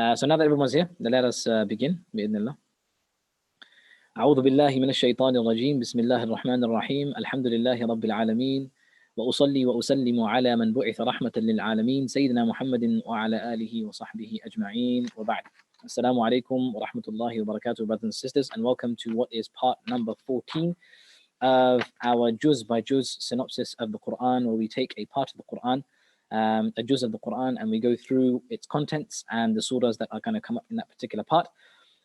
So now that everyone's here, let us begin. بإذن الله. أعوذ بالله من الشيطان الرجيم بسم الله الرحمن الرحيم الحمد لله رب العالمين وأصلي وأسلم على من بعث رحمة للعالمين سيدنا محمد وعلى آله وصحبه أجمعين وبعد. Assalamu alaikum wa rahmatullahi wa barakatuh, brothers and sisters, and welcome to what is part number 14 of our juz by juz synopsis of the Qur'an, where we take a part of the Qur'an, a juz of the Qur'an, and we go through its contents and the surahs that are going to come up in that particular part,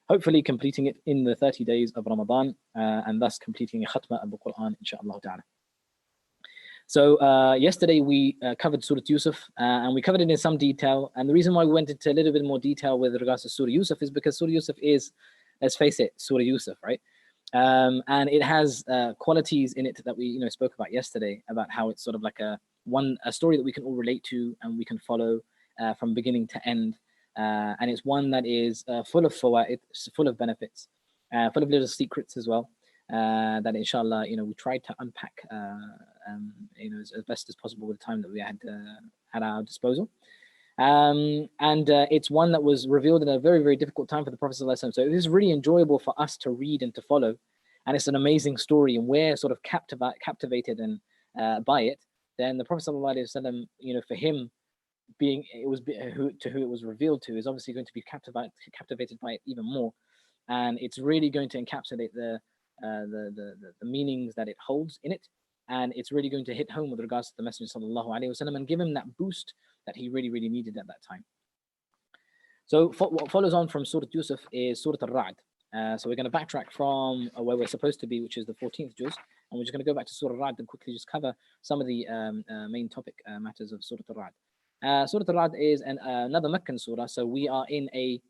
hopefully completing it in the 30 days of Ramadan, and thus completing a khatma of the Qur'an, inshaAllah ta'ala. So yesterday we covered Surah Yousuf, and we covered it in some detail. And the reason why we went into a little bit more detail with regards to Surah Yousuf is because Surah Yousuf is, let's face it, Surah Yousuf, right? And it has qualities in it that we spoke about yesterday, about how it's sort of like a story that we can all relate to and we can follow from beginning to end. And it's one that is full of fawaid, full of benefits, full of little secrets as well. That inshallah, we tried to unpack, as best as possible with the time that we had at our disposal. And it's one that was revealed in a very, very difficult time for the Prophet ﷺ. So it is really enjoyable for us to read and to follow. And it's an amazing story, and we're sort of captivated and by it. Then the Prophet ﷺ, for him, who it was revealed to, is obviously going to be captivated by it even more. And it's really going to encapsulate the meanings that it holds in it, and it's really going to hit home with regards to the Messenger sallallahu alaihi wasallam and give him that boost that he really, really needed at that time. So what follows on from Surah Yousuf is Surah Al-Ra'd. So we're going to backtrack from where we're supposed to be, which is the 14th juz, and we're just going to go back to Surah Al-Ra'd and quickly just cover some of the main topic matters of Surah Al-Ra'd. Surah Al-Ra'd is another Meccan surah, so we are in a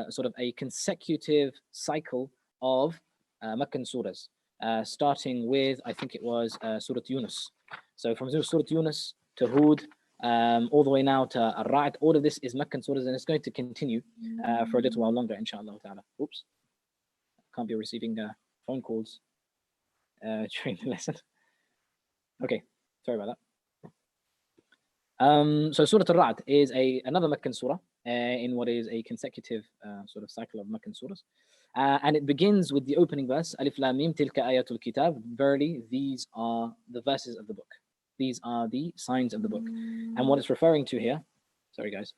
sort of a consecutive cycle of Meccan surahs, starting with, I think it was Surah Yunus. So from Surah Yunus to Hud, all the way now to Ar-Ra'd, all of this is Meccan surahs, and it's going to continue for a little while longer, inshallah ta'ala. Oops, can't be receiving phone calls during the lesson. Okay, sorry about that. So Surah Al-Ra'd is another Meccan surah in what is a consecutive sort of cycle of Meccan surahs. And it begins with the opening verse, Alif Lam Mim Tilka Ayatul Kitab. Verily, these are the verses of the book. These are the signs of the book. And what it's referring to here, sorry guys,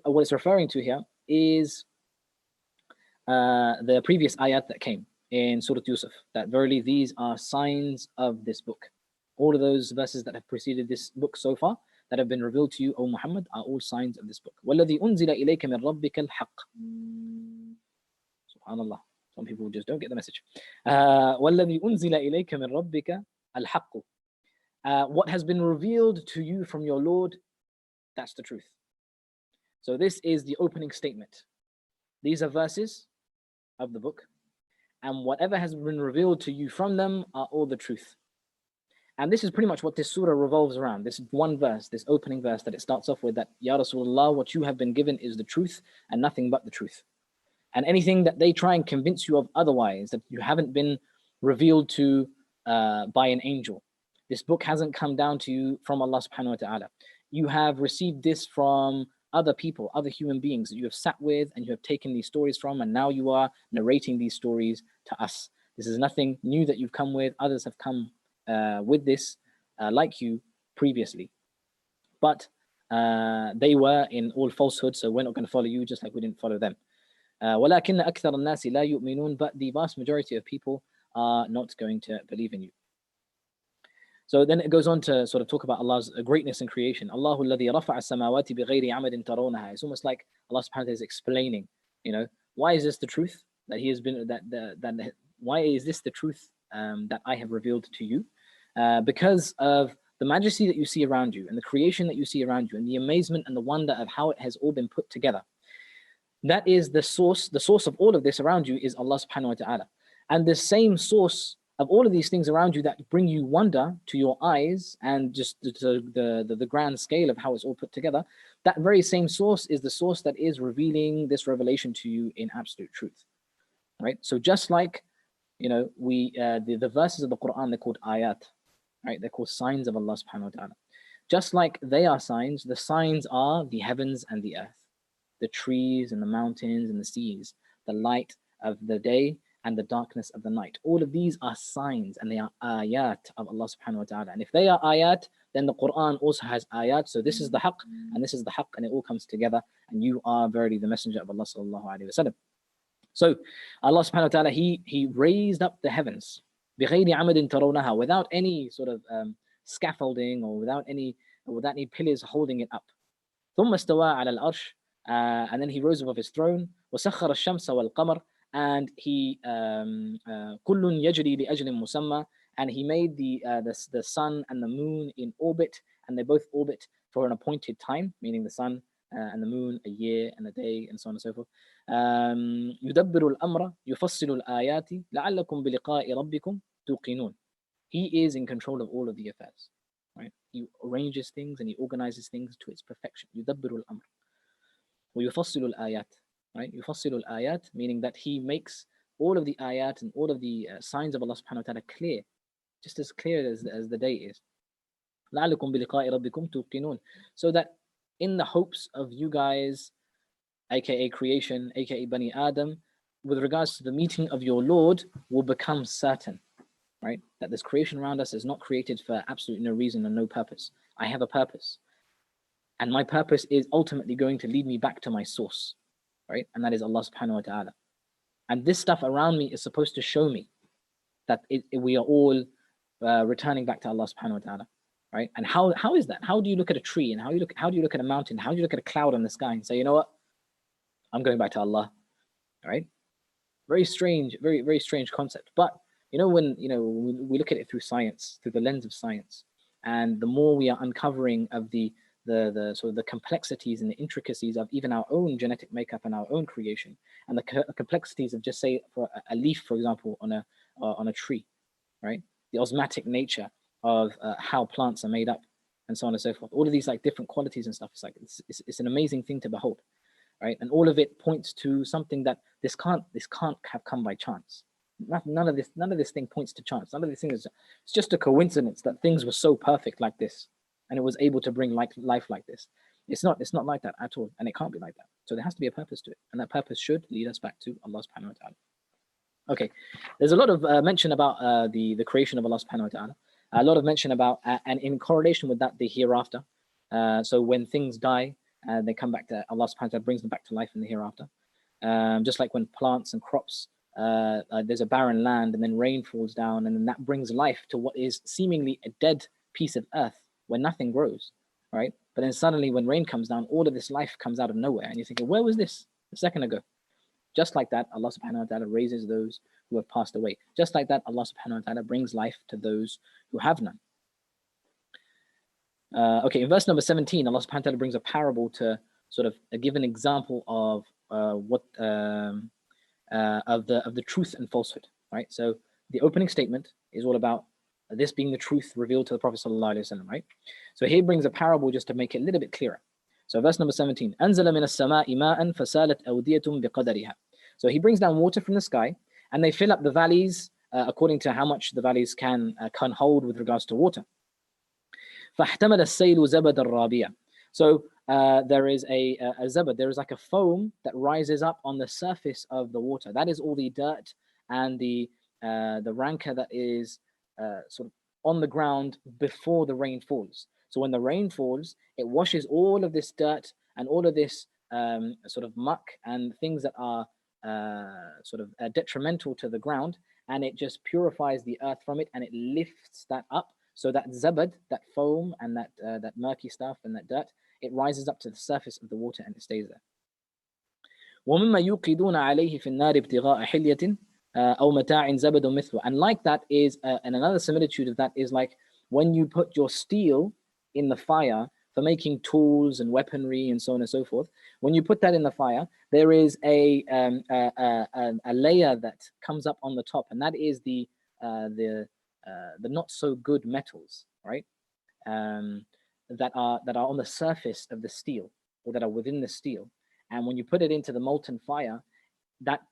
what it's referring to here is the previous ayat that came in Surah Yousuf, that verily these are signs of this book. All of those verses that have preceded this book so far, that have been revealed to you, O Muhammad, are all signs of this book. وَالَّذِي أُنزِلَ إِلَيْكَ مِنْ رَبِّكَ الْحَقِّ. SubhanAllah, some people just don't get the message. وَالَّذِي أُنزِلَ إِلَيْكَ مِنْ رَبِّكَ الْحَقُّ. What has been revealed to you from your Lord, that's the truth. So this is the opening statement. These are verses of the book, and whatever has been revealed to you from them are all the truth. And this is pretty much what this surah revolves around. This one verse, this opening verse that it starts off with, that Ya Rasulullah, what you have been given is the truth and nothing but the truth. And anything that they try and convince you of otherwise, that you haven't been revealed to by an angel. This book hasn't come down to you from Allah subhanahu wa ta'ala. You have received this from other people, other human beings that you have sat with and you have taken these stories from, and now you are narrating these stories to us. This is nothing new that you've come with. Others have come with this like you previously. But they were in all falsehood, so we're not going to follow you just like we didn't follow them. وَلَكِنَّ أَكْثَرَ النَّاسِ لَا يُؤْمِنُونَ. But the vast majority of people are not going to believe in you. So then it goes on to sort of talk about Allah's greatness in creation. Allahu alladhi rafa'a as-samawati bighayri 'amadin tarawnaha. It's almost like Allah subhanahu wa ta'ala is explaining, why is this the truth that He has been why is this the truth that I have revealed to you? Because of the majesty that you see around you and the creation that you see around you and the amazement and the wonder of how it has all been put together. That is the source of all of this around you is Allah subhanahu wa ta'ala. And the same source of all of these things around you that bring you wonder to your eyes and just the grand scale of how it's all put together, that very same source is the source that is revealing this revelation to you in absolute truth. Right? So just like, the verses of the Qur'an, they're called ayat, right? They're called signs of Allah subhanahu wa ta'ala. Just like they are signs, the signs are the heavens and the earth. the trees and the mountains and the seas, the light of the day and the darkness of the night. All of these are signs and they are ayat of Allah subhanahu wa ta'ala. And if they are ayat, then the Qur'an also has ayat. So this is the haqq and this is the haqq, and it all comes together. And you are verily the messenger of Allah sallallahu alayhi wa sallam. So Allah subhanahu wa ta'ala, He raised up the heavens بِغَيْرِ عَمَدٍ تَرَوْنَهَا, without any sort of scaffolding or without any pillars holding it up. ثُمَّ اسْتَوَى عَلَى الْأَرْشِ, and then He rose above His throne. وَسَخَّرَ الشَّمْسَ وَالْقَمَرَ, and He كُلٌّ يَجْرِي لِأَجْلٍ مُسَمَّى, and He made the sun and the moon in orbit, and they both orbit for an appointed time, meaning the sun and the moon, a year and a day, and so on and so forth. يُدَبِّرُ الْأَمْرَ يُفَصِّلُ الْآيَاتِ لَعَلَّكُمْ بِلِقَاءِ رَبِّكُمْ تُوقِنُونَ. He is in control of all of the affairs, right? He arranges things and He organizes things to its perfection. يُدَبِّرُ الْأَمْرَ وَيُفَصِّلُ الْآيَاتِ, right? يُفَصِّلُ الْآيَاتِ, meaning that He makes all of the ayat and all of the signs of Allah subhanahu wa ta'ala clear, just as clear as the day is. لَعَلَّكُمْ بِلِقَاءِ رَبِّكُمْ تُوقِنُونَ, so that in the hopes of you guys, aka creation, aka Bani Adam, with regards to the meeting of your Lord, will become certain, right? That this creation around us is not created for absolutely no reason and no purpose. I have a purpose, and my purpose is ultimately going to lead me back to my source, right? And that is Allah subhanahu wa ta'ala. And this stuff around me is supposed to show me that we are all returning back to Allah subhanahu wa ta'ala, right? And how is that? How do you look at a tree, and how do you look at a mountain? How do you look at a cloud on the sky and say, you know what? I'm going back to Allah, right? Very strange, very, very strange concept. But when we look at it through science, through the lens of science, and the more we are uncovering of the sort of the complexities and the intricacies of even our own genetic makeup and our own creation, and the complexities of, just say, for a leaf, for example, on a tree, right? The osmotic nature of how plants are made up, and so on and so forth. All of these like different qualities and stuff. It's an amazing thing to behold. Right? And all of it points to something that this can't have come by chance. None of this thing points to chance. None of this thing it's just a coincidence that things were so perfect like this, and it was able to bring life like this. It's not like that at all, and it can't be like that. So there has to be a purpose to it, and that purpose should lead us back to Allah subhanahu wa ta'ala. Okay, there's a lot of mention about the creation of Allah subhanahu wa ta'ala. A lot of mention about, and in correlation with that, the hereafter. So when things die, they come back to Allah subhanahu wa ta'ala, brings them back to life in the hereafter. Just like when plants and crops, there's a barren land and then rain falls down, and then that brings life to what is seemingly a dead piece of earth where nothing grows, right? But then suddenly when rain comes down, all of this life comes out of nowhere, and you're thinking, where was this a second ago? Just like that, Allah subhanahu wa ta'ala raises those who have passed away. Just like that, Allah subhanahu wa ta'ala brings life to those who have none. Okay, in verse number 17, Allah subhanahu wa ta'ala brings a parable to sort of give an example of of the truth and falsehood, right? So the opening statement is all about this being the truth revealed to the Prophet sallallahu alaihi wasallam, right? So he brings a parable just to make it a little bit clearer. So verse number 17, أَنزَلَ مِنَ السَّمَاءِ مَاءً فَسَالَتْ أَوْدِيَةٌ بِقَدَرِهَا. So he brings down water from the sky, and they fill up the valleys according to how much the valleys can hold with regards to water. فَاحْتَمَلَ السَّيْلُ زَبَدَ الرَّابِيَةِ. So there is a zabad, there is like a foam that rises up on the surface of the water. That is all the dirt and the rancor that is sort of on the ground before the rain falls. So when the rain falls, it washes all of this dirt and all of this sort of muck and things that are sort of detrimental to the ground, and it just purifies the earth from it, and it lifts that up. So that zabad, that foam and that murky stuff and that dirt, it rises up to the surface of the water and it stays there. وَمِمَّا يُوقِدُونَ عَلَيْهِ فِي النَّارِ ابْتِغَاءَ حِلْيَةٍ أَوْ مَتَاعٍ زَبَدٌ مِثْلُهُ. And like that is, and another similitude of that is like when you put your steel in the fire for making tools and weaponry and so on and so forth. When you put that in the fire, there is a layer that comes up on the top, and that is the not so good metals, right? That are on the surface of the steel, or that are within the steel. And when you put it into the molten fire, that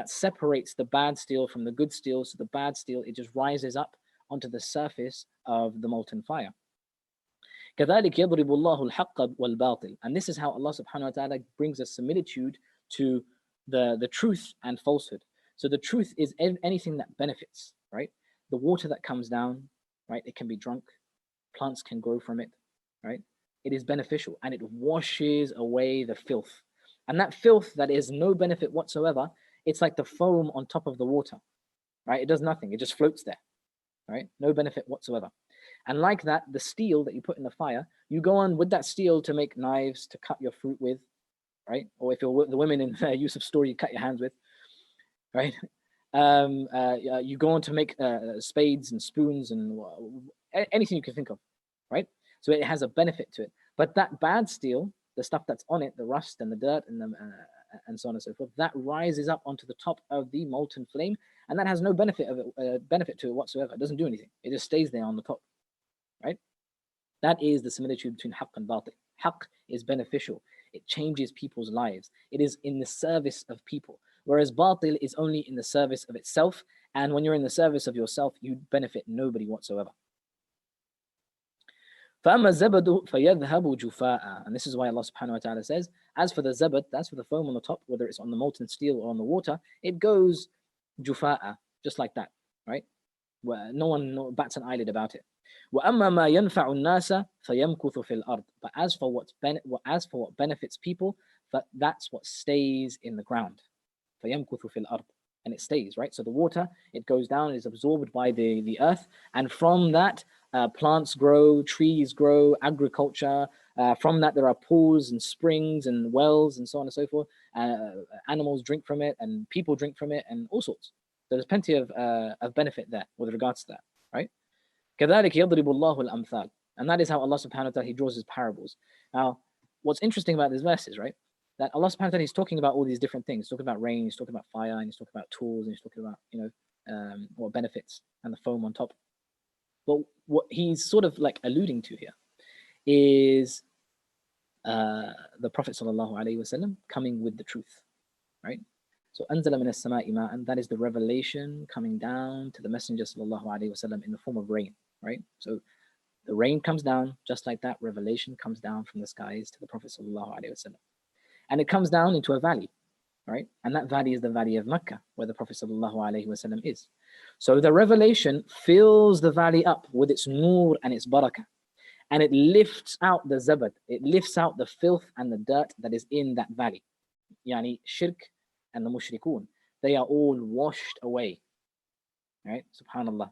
separates the bad steel from the good steel. So the bad steel, it just rises up onto the surface of the molten fire. كَذَلِكَ يَضْرِبُ اللَّهُ الْحَقَّ وَالْبَاطِلِ. And this is how Allah subhanahu wa ta'ala brings a similitude to the truth and falsehood. So the truth is anything that benefits, right? The water that comes down, right? It can be drunk. Plants can grow from it, right? It is beneficial and it washes away the filth. And that filth that is no benefit whatsoever, it's like the foam on top of the water, right? It does nothing. It just floats there, right? No benefit whatsoever. And like that, the steel that you put in the fire, you go on with that steel to make knives to cut your fruit with, right? Or if you're the women in Yusuf's story, you cut your hands with, right? You go on to make spades and spoons and anything you can think of, right? So it has a benefit to it. But that bad steel, the stuff that's on it, the rust and the dirt and so on and so forth, that rises up onto the top of the molten flame, and that has no benefit to it whatsoever. It doesn't do anything. It just stays there on the top, right? That is the similitude between haqq and batil. Haqq is beneficial. It changes people's lives. It is in the service of people. Whereas batil is only in the service of itself. And when you're in the service of yourself, you benefit nobody whatsoever. فَأَمَّا الزَّبَدُ فَيَذْهَبُ جُفَاءً. And this is why Allah subhanahu wa ta'ala says, as for the zabad, that's for the foam on the top, whether it's on the molten steel or on the water, it goes jufa'a, just like that, right? Where no one bats an eyelid about it. وَأَمَّا مَا يَنْفَعُ النَّاسَ فَيَمْكُثُ فِي الْأَرْضِ. But as for what benefits people, that's what stays in the ground. فَيَمْكُثُ فِي الْأَرْضِ. And it stays, right? So the water, it goes down, it is absorbed by the earth, and from that, plants grow, trees grow, agriculture. From that, there are pools and springs and wells and so on and so forth. Animals drink from it, and people drink from it, and all sorts. So there's plenty of benefit there with regards to that, right? كَذَلِكَ يَضْرِبُ اللَّهُ الْأَمْثَالِ. And that is how Allah subhanahu wa ta'ala, He draws His parables. Now, what's interesting about these verses, right? That Allah subhanahu wa ta'ala is talking about all these different things. He's talking about rain, He's talking about fire, and He's talking about tools, and He's talking about, what benefits and the foam on top. But what He's sort of like alluding to here is the Prophet sallallahu alaihi wasallam coming with the truth, right? So أنزل من السماء ماء, and that is the revelation coming down to the Messenger sallallahu alaihi wasallam in the form of rain, right? So the rain comes down just like that. Revelation comes down from the skies to the Prophet sallallahu alaihi wasallam, and it comes down into a valley, right? And that valley is the valley of Makkah, where the Prophet sallallahu alaihi wasallam is. So the revelation fills the valley up with its nur and its barakah, and it lifts out the zabad. It lifts out the filth and the dirt that is in that valley. Yani shirk and the mushrikun, they are all washed away, right? Subhanallah.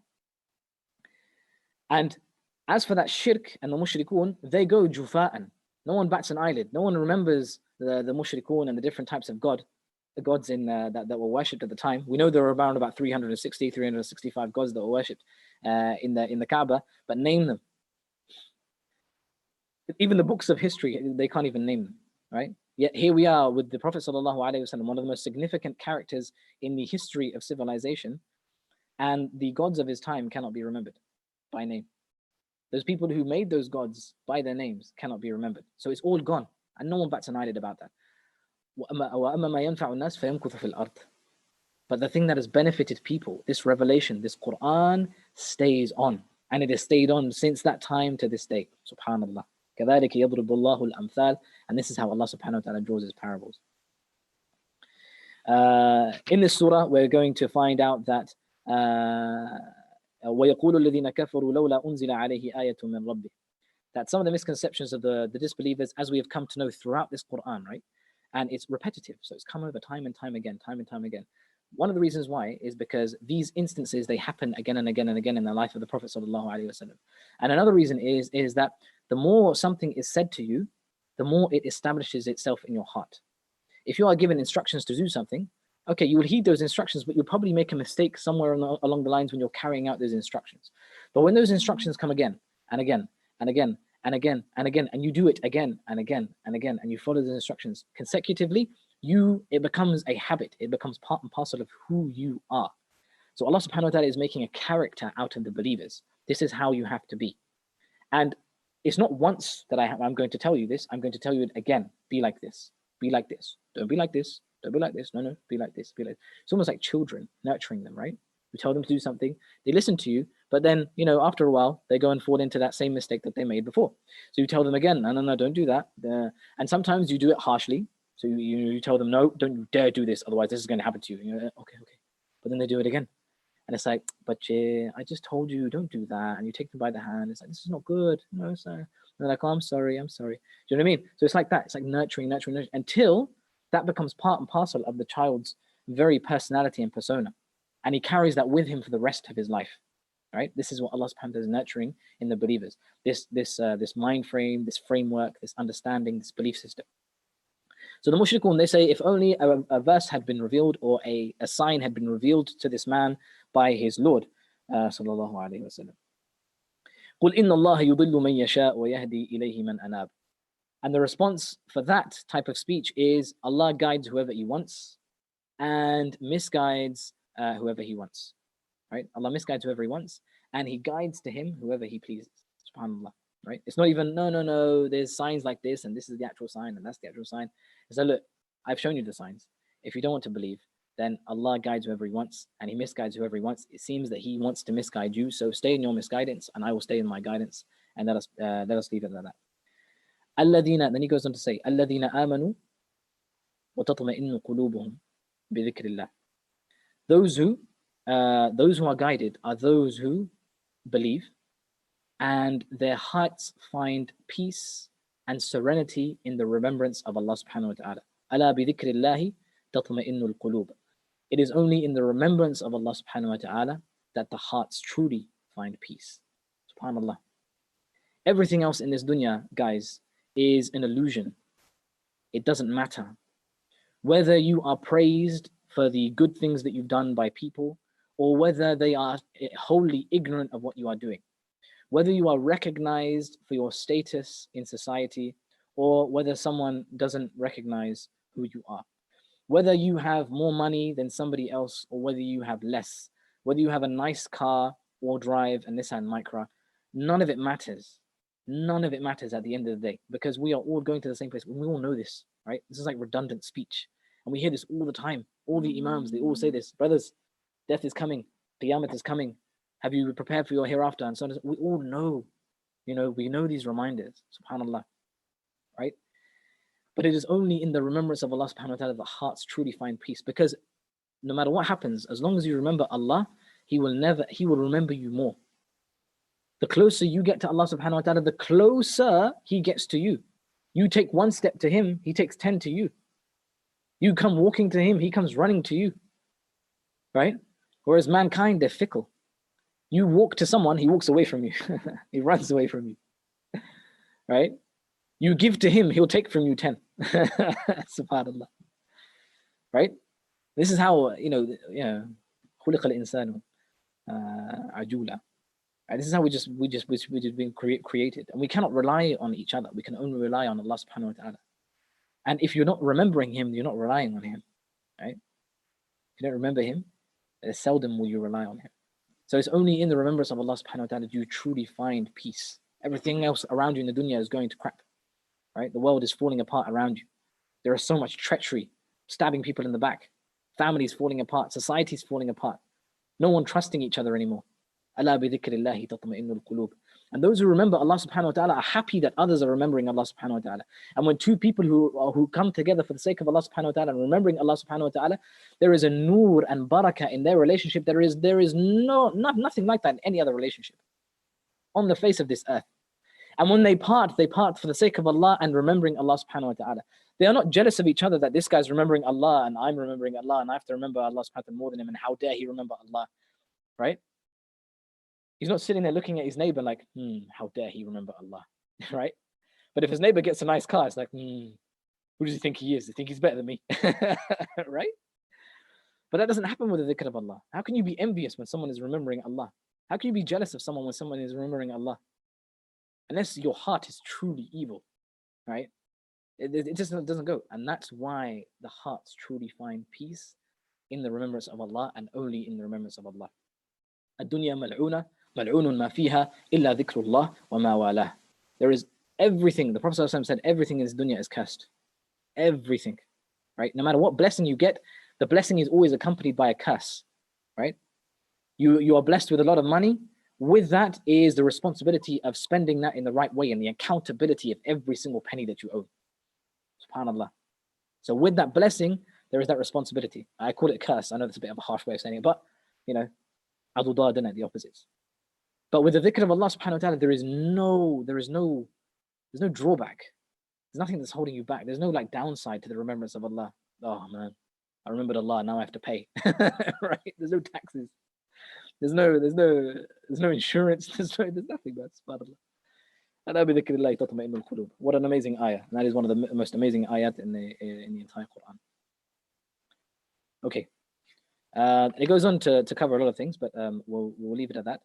And as for that shirk and the mushrikun, they go jufa'an. No one bats an eyelid. No one remembers the mushrikun and the different types of the gods in that were worshipped at the time. We know there were around about 365 gods that were worshipped in the Kaaba, but name them. Even the books of history, they can't even name them, right? Yet here we are with the Prophet sallallahu alaihi wasallam, one of the most significant characters in the history of civilization, and the gods of his time cannot be remembered by name. Those people who made those gods by their names cannot be remembered. So it's all gone, and no one bats an eyelid about that. But the thing that has benefited people, this revelation, this Qur'an, stays on, and it has stayed on since that time to this day. Subhanallah. كَذَلِكَ يَضْرِبُ اللَّهُ الْأَمْثَالِ. And this is how Allah subhanahu wa ta'ala draws His parables. In this surah, we're going to find out that وَيَقُولُ الَّذِينَ كَفَرُوا لَوْلَا أُنزِلَ عَلَيْهِ آيَةٌ مِّن رَبِّهِ. That some of the misconceptions of the disbelievers, as we have come to know throughout this Qur'an, right? And it's repetitive, so it's come over time and time again. One of the reasons why is because these instances, they happen again and again and again in the life of the Prophet sallallahu alaihi wasallam. And another reason is that the more something is said to you, the more it establishes itself in your heart. If you are given instructions to do something, okay, you will heed those instructions, but you'll probably make a mistake somewhere along the lines when you're carrying out those instructions. But when those instructions come again and again and again and again and again, and you do it again and again and again, and you follow the instructions consecutively, it becomes a habit. It becomes part and parcel of who you are. So Allah subhanahu wa ta'ala is making a character out of the believers. This is how you have to be. And it's not once that I'm going to tell you this. I'm going to tell you it again. Be like this. Be like this. Don't be like this. Don't be like this. No, be like this. Be like this. It's almost like children, nurturing them, right? You tell them to do something. They listen to you, But then, you know, after a while, they go and fall into that same mistake that they made before. So you tell them again, no, no, no, don't do that. And sometimes you do it harshly. So you tell them, no, don't you dare do this, otherwise this is going to happen to you. And you're like, okay, okay. But then they do it again. And it's like, but I just told you, don't do that. And you take them by the hand. It's like, this is not good. No, sir. And they're like, oh, I'm sorry, I'm sorry. Do you know what I mean? So it's like that. It's like nurturing, nurturing, nurturing, until that becomes part and parcel of the child's very personality and persona. And he carries that with him for the rest of his life. Right? This is what Allah subhanahu wa ta'ala is nurturing in the believers. This mind frame, this framework, this understanding, this belief system. So the mushrikun, they say, if only a verse had been revealed or a sign had been revealed to this man by his Lord, sallallahu alayhi wa sallam. قُلْ إِنَّ اللَّهَ يُضِلُّ مَنْ يَشَاءُ وَيَهْدِي إِلَيْهِ مَنْ أَنَابَ. And the response for that type of speech is, Allah guides whoever He wants and misguides whoever He wants. Right? Allah misguides whoever He wants, and He guides to Him whoever He pleases. SubhanAllah. Right? It's not even, no, there's signs like this, and this is the actual sign, and that's the actual sign. So look, I've shown you the signs. If you don't want to believe, then Allah guides whoever He wants, and He misguides whoever He wants. It seems that He wants to misguide you, so stay in your misguidance, and I will stay in my guidance, and let us leave it at that. الَّذِينَ, then He goes on to say, الَّذِينَ آمَنُوا وَتَطْمَئِنُّ قُلُوبُهُم بِذِكْرِ اللَّهِ. Those who are guided are those who believe, and their hearts find peace and serenity in the remembrance of Allah subhanahu wa ta'ala. أَلَا بِذِكْرِ اللَّهِ تَطْمَئِنُّ الْقُلُوبِ. It is only in the remembrance of Allah subhanahu wa ta'ala that the hearts truly find peace. SubhanAllah. Everything else in this dunya, guys, is an illusion. It doesn't matter. Whether you are praised for the good things that you've done by people, or whether they are wholly ignorant of what you are doing. Whether you are recognized for your status in society, or whether someone doesn't recognize who you are. Whether you have more money than somebody else, or whether you have less. Whether you have a nice car or drive a Nissan Micra, none of it matters. None of it matters at the end of the day, because we are all going to the same place. We all know this, right? This is like redundant speech. And we hear this all the time. All the Imams, they all say this. Brothers, death is coming. Qiyamah is coming. Have you prepared for your hereafter? And so on. We all know, we know these reminders, subhanAllah, right? But it is only in the remembrance of Allah subhanahu wa ta'ala that hearts truly find peace, because no matter what happens, as long as you remember Allah, He will remember you more. The closer you get to Allah subhanahu wa ta'ala, the closer He gets to you. You take one step to Him, He takes 10 to you. You come walking to Him, He comes running to you, right? Whereas mankind, they're fickle. You walk to someone, he walks away from you. He runs away from you, right? You give to him, he'll take from you 10. SubhanAllah, right? This is how, خُلِقَ الْإِنسَانُ عَجُولًا. This is how we just been created, and we cannot rely on each other. We can only rely on Allah subhanahu wa ta'ala. And if you're not remembering Him, you're not relying on Him, right? If you don't remember Him, seldom will you rely on Him. So it's only in the remembrance of Allah subhanahu wa ta'ala that you truly find peace. Everything else around you in the dunya is going to crap, right? The world is falling apart around you. There is so much treachery, stabbing people in the back, families falling apart, societies falling apart, no one trusting each other anymore. أَلَا بِذِكْرِ اللَّهِ تَطْمَئِنُّ الْقُلُوبِ. And those who remember Allah subhanahu wa ta'ala are happy that others are remembering Allah subhanahu wa ta'ala. And when two people who come together for the sake of Allah subhanahu wa ta'ala and remembering Allah subhanahu wa ta'ala, there is a nur and barakah in their relationship. There is nothing like that in any other relationship on the face of this earth. And when they part for the sake of Allah and remembering Allah subhanahu wa ta'ala. They are not jealous of each other that this guy's remembering Allah and I'm remembering Allah and I have to remember Allah subhanahu wa ta'ala more than him, and how dare he remember Allah, right? He's not sitting there looking at his neighbor like, how dare he remember Allah, right? But if his neighbor gets a nice car, it's like, who does he think he is? Does he think he's better than me, right? But that doesn't happen with the dhikr of Allah. How can you be envious when someone is remembering Allah? How can you be jealous of someone when someone is remembering Allah? Unless your heart is truly evil, right? It just doesn't go. And that's why the hearts truly find peace in the remembrance of Allah, and only in the remembrance of Allah. الدنيا ملعونة ملعون ما فيها إلا ذكر الله وما والاه. There is everything. The Prophet ﷺ said everything in this dunya is cursed. Everything, right? No matter what blessing you get, the blessing is always accompanied by a curse, right? You are blessed with a lot of money, with that is the responsibility of spending that in the right way and the accountability of every single penny that you own. SubhanAllah. So with that blessing, there is that responsibility. I call it a curse. I know that's a bit of a harsh way of saying it, but you know, adudadana, the opposites. But with the dhikr of Allah subhanahu wa ta'ala, there's no drawback. There's nothing that's holding you back. There's no like downside to the remembrance of Allah. Oh man, I remembered Allah, now I have to pay. Right? There's no taxes. There's no insurance. There's nothing, man. SubhanAllah. What an amazing ayah. And that is one of the most amazing ayat in the entire Quran. Okay. It goes on to cover a lot of things, but we'll leave it at that.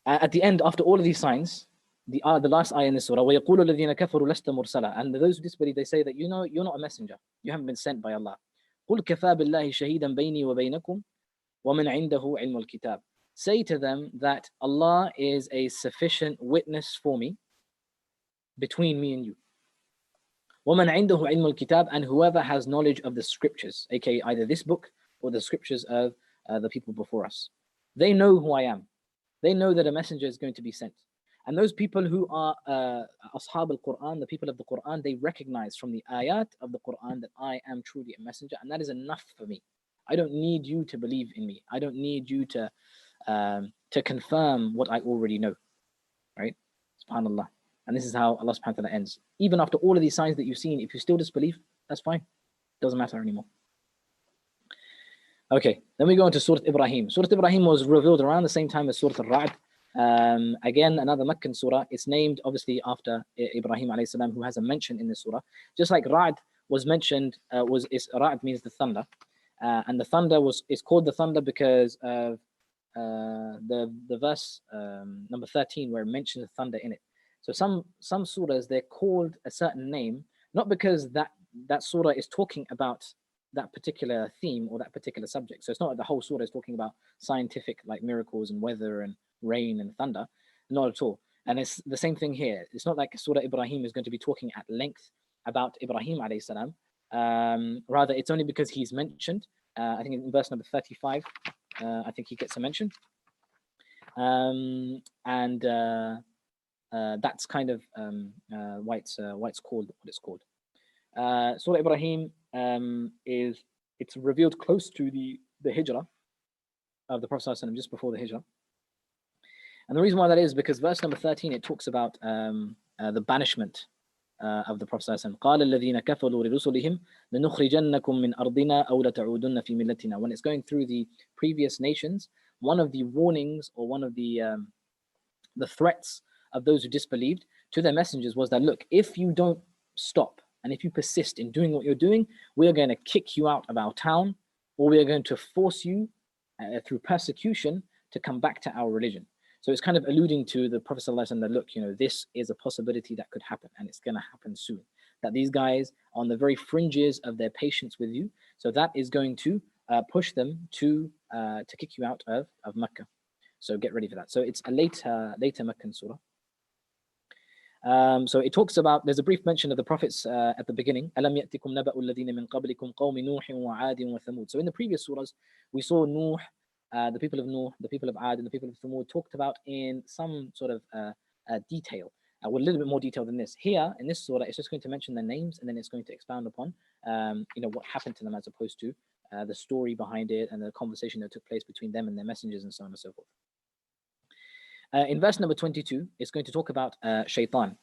At the end, after all of these signs, the last ayah in this surah, وَيَقُولُ الَّذِينَ كَفَرُوا لَسْتَ مُرْسَلًا, and those who disbelieve, they say that you're not a messenger. You haven't been sent by Allah. قُلْ كَفَى بِاللَّهِ شَهِيدًا بَيْنِي وَبَيْنَكُمْ وَمَنْ عِنْدَهُ عِلْمُ الْكِتَابِ. Say to them that Allah is a sufficient witness for me, between me and you. وَمَنْ عِنْدَهُ عِلْمُ الْكِتَابِ, and whoever has knowledge of the scriptures, aka either this book or the scriptures of the people before us. They know who I am. They know that a messenger is going to be sent. And those people who are Ashab al-Qur'an, the people of the Qur'an, they recognize from the ayat of the Qur'an that I am truly a messenger, and that is enough for me. I don't need you to believe in me. I don't need you to confirm what I already know. Right? SubhanAllah. And this is how Allah subhanahu wa ta'ala ends. Even after all of these signs that you've seen, if you still disbelieve, that's fine. Doesn't matter anymore. Okay, then we go into Surah Ibraheem. Surah Ibraheem was revealed around the same time as Surah Al-Ra'd. Again, another Meccan surah. It's named obviously after Ibraheem Alehissalaam, who has a mention in this surah. Just like Ra'd was mentioned, Ra'd means the thunder. And the thunder is called the thunder because of the verse number 13, where it mentions thunder in it. So some surahs, they're called a certain name, not because that surah is talking about that particular theme or that particular subject. So it's not like the whole surah is talking about scientific like miracles and weather and rain and thunder. Not at all. And it's the same thing here. It's not like Surah Ibraheem is going to be talking at length about Ibraheem alayhi salam. Rather, it's only because he's mentioned. I think in verse number 35, I think he gets a mention. That's kind of why it's called what it's called. Surah Ibraheem it's revealed close to the Hijrah of the Prophet ﷺ, just before the Hijrah. And the reason why that is because verse number 13, it talks about the banishment of the Prophet ﷺ. قَالَ الَّذِينَ كَفَرُوا لِرُسُلِهِمْ لَنُخْرِجَنَّكُمْ مِنْ أَرْضِنَا أَوْ لَتَعُودُنَّ فِي مِلَّتِنَا. When it's going through the previous nations, one of the warnings or one of the threats of those who disbelieved to their messengers was that, look, if you don't stop and if you persist in doing what you're doing, we are going to kick you out of our town, or we are going to force you through persecution to come back to our religion. So it's kind of alluding to the Prophet ﷺ that, look, this is a possibility that could happen, and it's going to happen soon. That these guys are on the very fringes of their patience with you. So that is going to push them to kick you out of Makkah. So get ready for that. So it's a later Meccan surah. So it talks about, there's a brief mention of the prophets at the beginning. أَلَمْ يَأْتِكُمْ نَبَأُ الَّذِينَ مِنْ قَبْلِكُمْ قَوْمِ نُوحٍ وَعَادٍ وَثَمُودٍ. So in the previous surahs, we saw Nuh, the people of Nuh, the people of Ad, and the people of Thamud talked about in some sort of detail, with a little bit more detail than this. Here, in this surah, it's just going to mention their names, and then it's going to expound upon what happened to them, as opposed to the story behind it and the conversation that took place between them and their messengers and so on and so forth. In verse number 22, it's going to talk about shaitan.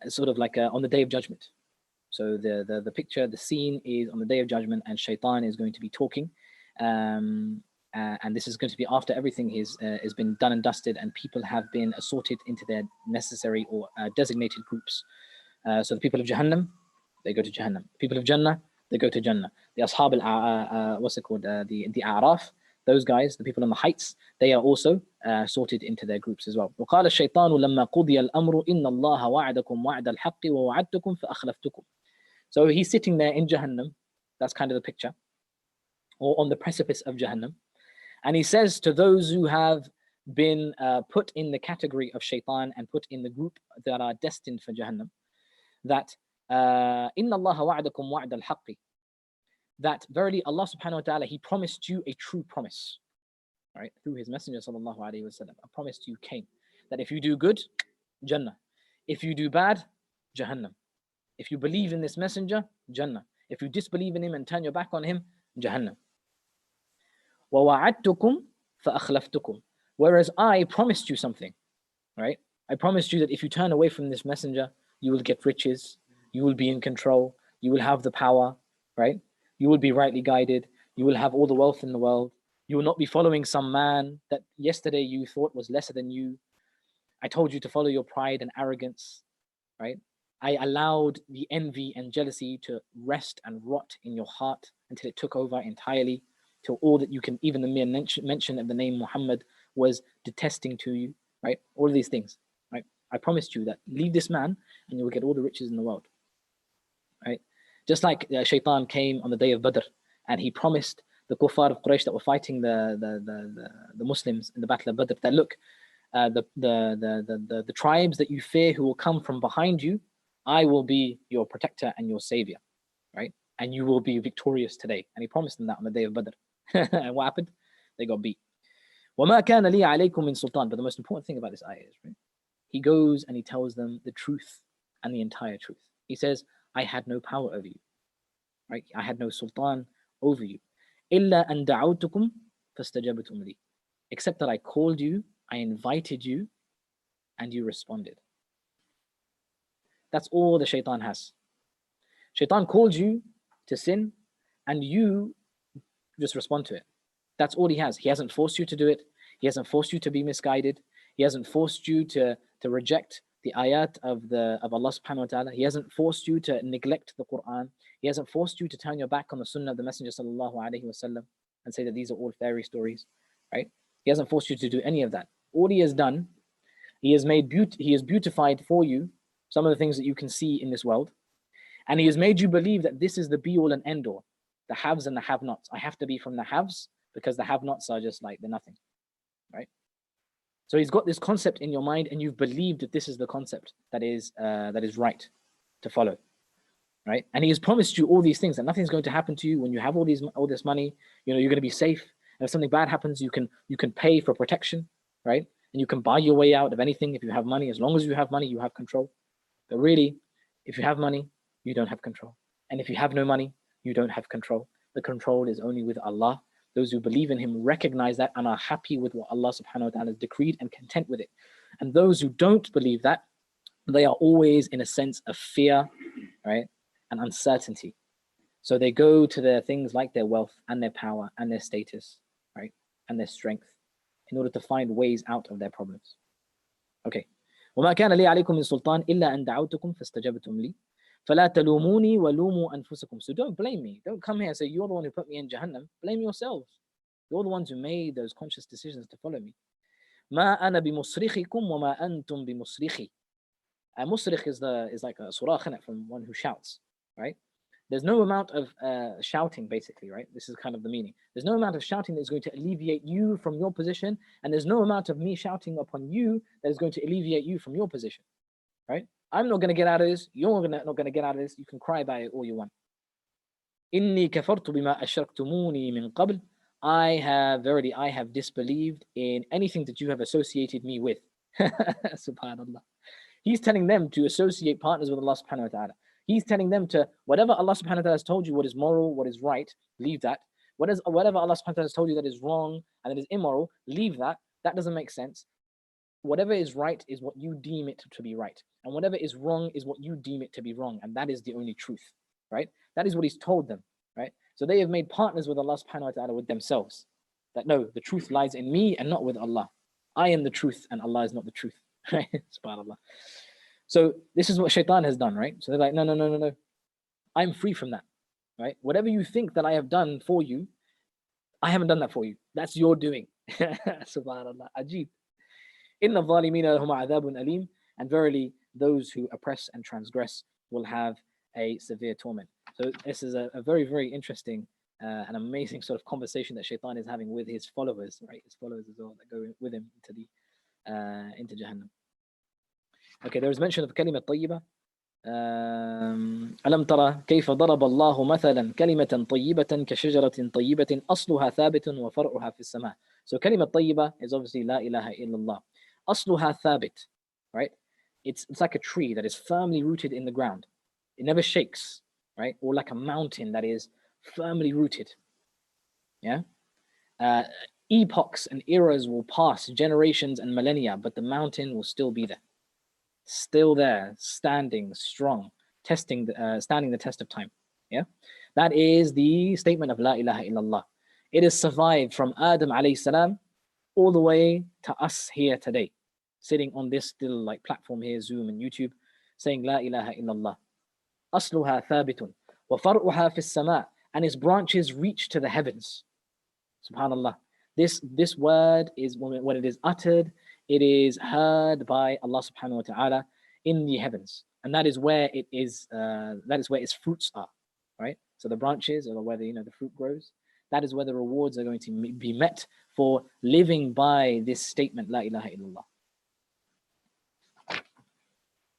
Sort of like on the Day of Judgment. So the picture, the scene is on the Day of Judgment, and shaitan is going to be talking. And this is going to be after everything has been done and dusted, and people have been assorted into their necessary or designated groups. So the people of Jahannam, they go to Jahannam. People of Jannah, they go to Jannah. The Ashab the A'raf, those guys, the people on the heights, they are also sorted into their groups as well. وقال الشيطان لما قضي الأمر إن الله وعدكم وعد الحق ووعدتكم فأخلفتكم. So he's sitting there in Jahannam. That's kind of the picture, or on the precipice of Jahannam. And he says to those who have been put in the category of shaitan and put in the group that are destined for Jahannam, that إن الله وعدكم وعد الحق. that verily Allah subhanahu wa ta'ala, He promised you a true promise, right? Through His Messenger sallallahu alaihi wasallam. A promise to you came that if you do good, Jannah. If you do bad, Jahannam. If you believe in this messenger, Jannah. If you disbelieve in him and turn your back on him, Jahannam. وَوَعَدْتُكُمْ فَأَخْلَفْتُكُمْ. Whereas I promised you something, right? I promised you that if you turn away from this messenger, you will get riches, you will be in control, you will have the power, right? You will be rightly guided, you will have all the wealth in the world, you will not be following some man that yesterday you thought was lesser than you. I told you to follow your pride and arrogance, right? I allowed the envy and jealousy to rest and rot in your heart until it took over entirely, till all that you can, even the mere mention of the name Muhammad was detesting to you, right? All of these things, right? I promised you that leave this man and you will get all the riches in the world, right? Just like Shaitan came on the day of Badr and he promised the kuffar of Quraysh that were fighting the Muslims in the battle of Badr that look, the tribes that you fear who will come from behind you, I will be your protector and your savior, right? And you will be victorious today. And he promised them that on the day of Badr. And what happened? They got beat. وَمَا كَانَ لِي عَلَيْكُم مِّن سُلْطَانٍ. But the most important thing about this ayah is, right? He goes and he tells them the truth and the entire truth. He says, I had no power over you, right? I had no sultan over you. إِلَّا أَن دَعَوْتُكُمْ فَاسْتَجَبْتُمْ لِي. Except that I called you, I invited you, and you responded. That's all the shaitan has. Shaitan called you to sin, and you just respond to it. That's all he has. He hasn't forced you to do it. He hasn't forced you to be misguided. He hasn't forced you to reject the ayat of Allah subhanahu wa ta'ala. He hasn't forced you to neglect the Qur'an. He hasn't forced you to turn your back on the sunnah of the Messenger sallallahu alaihi wasallam and say that these are all fairy stories, right? He hasn't forced you to do any of that. All he has done, he has beautified for you some of the things that you can see in this world. And he has made you believe that this is the be all and end all, the haves and the have nots. I have to be from the haves because the have nots are just like they're nothing, right? So he's got this concept in your mind and you've believed that this is the concept that is right to follow, right? And he has promised you all these things, that nothing's going to happen to you when you have all this money. You know, you're going to be safe. And if something bad happens, you can pay for protection, right? And you can buy your way out of anything if you have money. As long as you have money, you have control. But really, if you have money, you don't have control. And if you have no money, you don't have control. The control is only with Allah. Those who believe in Him recognize that and are happy with what Allah subhanahu wa ta'ala has decreed and content with it. And those who don't believe that, they are always in a sense of fear, right? And uncertainty. So they go to their things like their wealth and their power and their status, right? And their strength in order to find ways out of their problems. Okay. وَمَا كَانَ لِي عَلَيْكُم مِّن سُلْطَانٍ إِلَّا أَن دَعَوْتُكُمْ فَاسْتَجَبْتُمْ لِي فَلَا تَلُومُونِي وَلُومُوا أَنفُسَكُمْ. So don't blame me. Don't come here and say, you're the one who put me in Jahannam. Blame yourselves. You're the ones who made those conscious decisions to follow me. مَا أَنَا بِمُصْرِخِكُمْ وَمَا أَنْتُمْ بِمُصْرِخِي. Musrikh is like a surah from one who shouts, right? There's no amount of shouting, basically, right? This is kind of the meaning. There's no amount of shouting that is going to alleviate you from your position, and there's no amount of me shouting upon you that is going to alleviate you from your position, right? I'm not going to get out of this. You're not going to get out of this. You can cry about it all you want. إِنِّي كَفَرْتُ بِمَا أَشْرَكْتُمُونِي مِنْ قَبْلِ. I have disbelieved in anything that you have associated me with. Subhanallah. He's telling them to associate partners with Allah subhanahu wa ta'ala. He's telling them to, whatever Allah subhanahu wa ta'ala has told you what is moral, what is right, leave that. Whatever Allah subhanahu wa ta'ala has told you that is wrong and that is immoral, leave that. That doesn't make sense. Whatever is right is what you deem it to be right. And whatever is wrong is what you deem it to be wrong. And that is the only truth, right? That is what he's told them, right? So they have made partners with Allah subhanahu wa ta'ala with themselves. That no, the truth lies in me and not with Allah. I am the truth and Allah is not the truth. Right? SubhanAllah. So this is what shaitan has done, right? So they're like, no. I'm free from that, right? Whatever you think that I have done for you, I haven't done that for you. That's your doing. SubhanAllah. Ajib. Inna dhalimina lahum adhabun alim. And verily, those who oppress and transgress will have a severe torment. So this is a very, very interesting and amazing sort of conversation that shaitan is having with his followers, right? His followers as well that go with him into Jahannam. Okay, there was mention of kalima tayyiba. ألم ترى كيف ضرب الله مثلا كلمة طيبة كشجرة طيبة أصلها ثابت وفرعها في السماء. So كلمة طيبة is obviously لا إله إلا الله. أصلها ثابت, right? It's like a tree that is firmly rooted in the ground. It never shakes, right? Or like a mountain that is firmly rooted. Yeah. Epochs and eras will pass, generations and millennia, but the mountain will still be there, standing strong, standing the test of time. Yeah, that is the statement of La ilaha illallah. It has survived from Adam alayhi salam all the way to us here today, sitting on this little like platform here, Zoom and YouTube, saying La ilaha illallah. Asluha thabitun wa far'uha fis sama', and its branches reach to the heavens. Subhanallah. This word is, when it is uttered, it is heard by Allah subhanahu wa ta'ala in the heavens. And that is where it is, that is where its fruits are, right? So the branches, or where the fruit grows, that is where the rewards are going to be met for living by this statement, La ilaha illallah.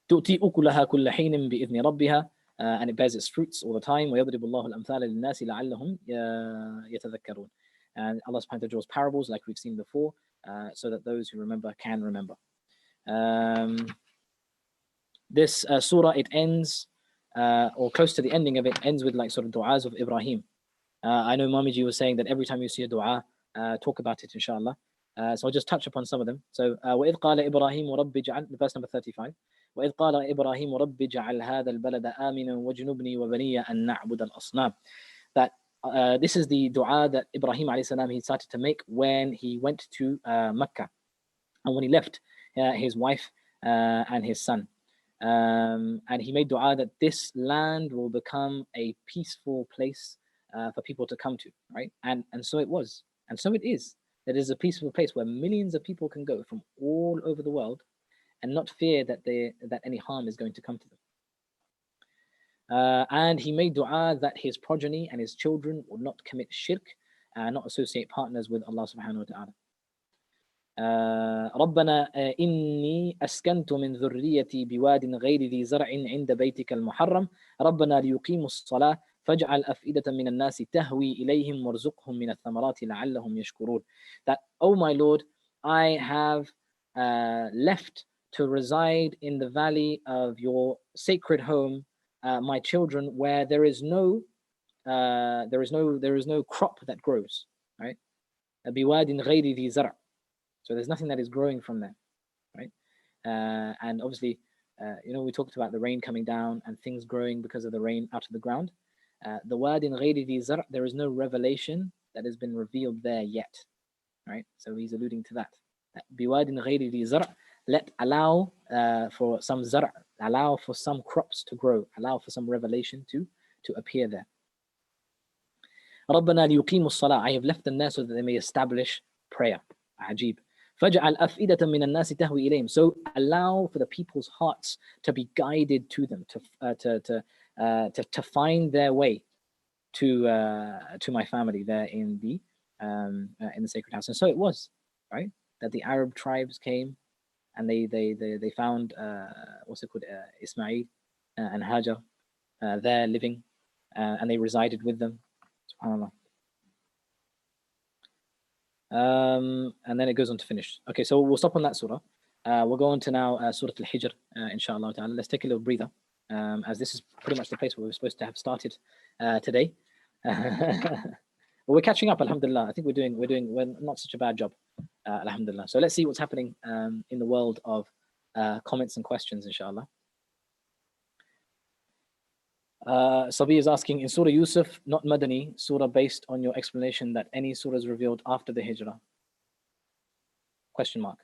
تؤتي أكلها كل حين بإذن ربها, and it bears its fruits all the time. ويضرب الله الأمثال للناس لعلهم يتذكرون. And Allah subhanahu wa ta'ala draws parables like we've seen before, so that those who remember can remember. This surah, it ends, or close to the ending of it, ends with like sort of du'as of Ibraheem. I know Mamiji was saying that every time you see a du'a, talk about it, inshallah. So I'll just touch upon some of them. So, وَإِذْ قَالَ إِبْرَاهِيمُ رَبِّ جَعَلْ, verse number 35. وَإِذْ قَالَ إِبْرَاهِيمُ رَبِّ جَعَلْ هَذَا الْبَلَدَ آمِنًا وَجْنُبْنِي وَبَنِيَّ أَن نَعْبُدَ الْأَصْنَامِ. That this is the dua that Ibrahim alayhi he started to make when he went to Makkah, and when he left his wife and his son. And he made dua that this land will become a peaceful place for people to come to, right? And so it was, and so it is. It is a peaceful place where millions of people can go from all over the world and not fear that any harm is going to come to them. And he made dua that his progeny and his children would not commit shirk and not associate partners with Allah subhanahu wa ta'ala. ربنا إني أسكنت من ذريتي بواد غير ذي زرع عند بيتك المحرم ربنا ليقيموا الصلاة فاجعل أفئدة من الناس تهوي إليهم وارزقهم من الثمرات لعلهم يشكرون. That, oh my Lord, I have left to reside in the valley of your sacred home, my children, where there is no crop that grows, right? بواد غير ذي زرع. So there's nothing that is growing from there, right? And obviously, we talked about the rain coming down and things growing because of the rain out of the ground. The word in غير ذي زرع, there is no revelation that has been revealed there yet, right? So he's alluding to that. بواد غير ذي زرع, allow for some zar', allow for some crops to grow, allow for some revelation to appear there. ربنا ليقيموا الصلاة, I have left them there so that they may establish prayer. عجيب. فَجْعَلْ أَفْئِدَةً مِنَ النَّاسِ تَهْوِي إِلَيْهِمْ. So allow for the people's hearts to be guided to them, to find their way to my family there in the sacred house. And so it was, right? That the Arab tribes came and they found Ismail and Hajar there living, and they resided with them. SubhanAllah. And then it goes on to finish. Okay, so we'll stop on that surah. We'll go on to now Surah Al-Hijr, inshallah ta'ala. Let's take a little breather, as this is pretty much the place where we're supposed to have started today. But we're catching up, alhamdulillah. I think we're not such a bad job, alhamdulillah. So let's see what's happening in the world of comments and questions, inshallah. Sabi is asking, in Surah Yousuf, not Madani, surah based on your explanation that any surah is revealed after the Hijrah? Question mark.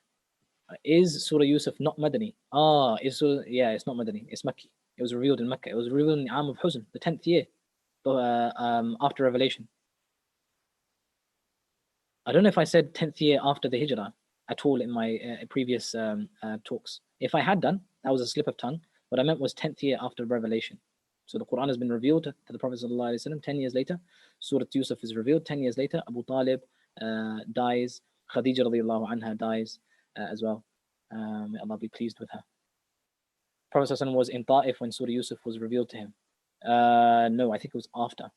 Is Surah Yousuf not Madani? Yeah, it's not Madani, it's Makki. It was revealed in Makkah. It was revealed in the Am of Huzn, the 10th year after revelation. I don't know if I said 10th year after the Hijrah at all in my previous talks. If I had done, that was a slip of tongue. What I meant was 10th year after revelation. So the Qur'an has been revealed to the Prophet ﷺ 10 years later. Surah Yousuf is revealed 10 years later. Abu Talib dies. Khadija radiallahu anha dies as well. May Allah be pleased with her. Prophet ﷺ was in Ta'if when Surah Yousuf was revealed to him. No, I think it was after.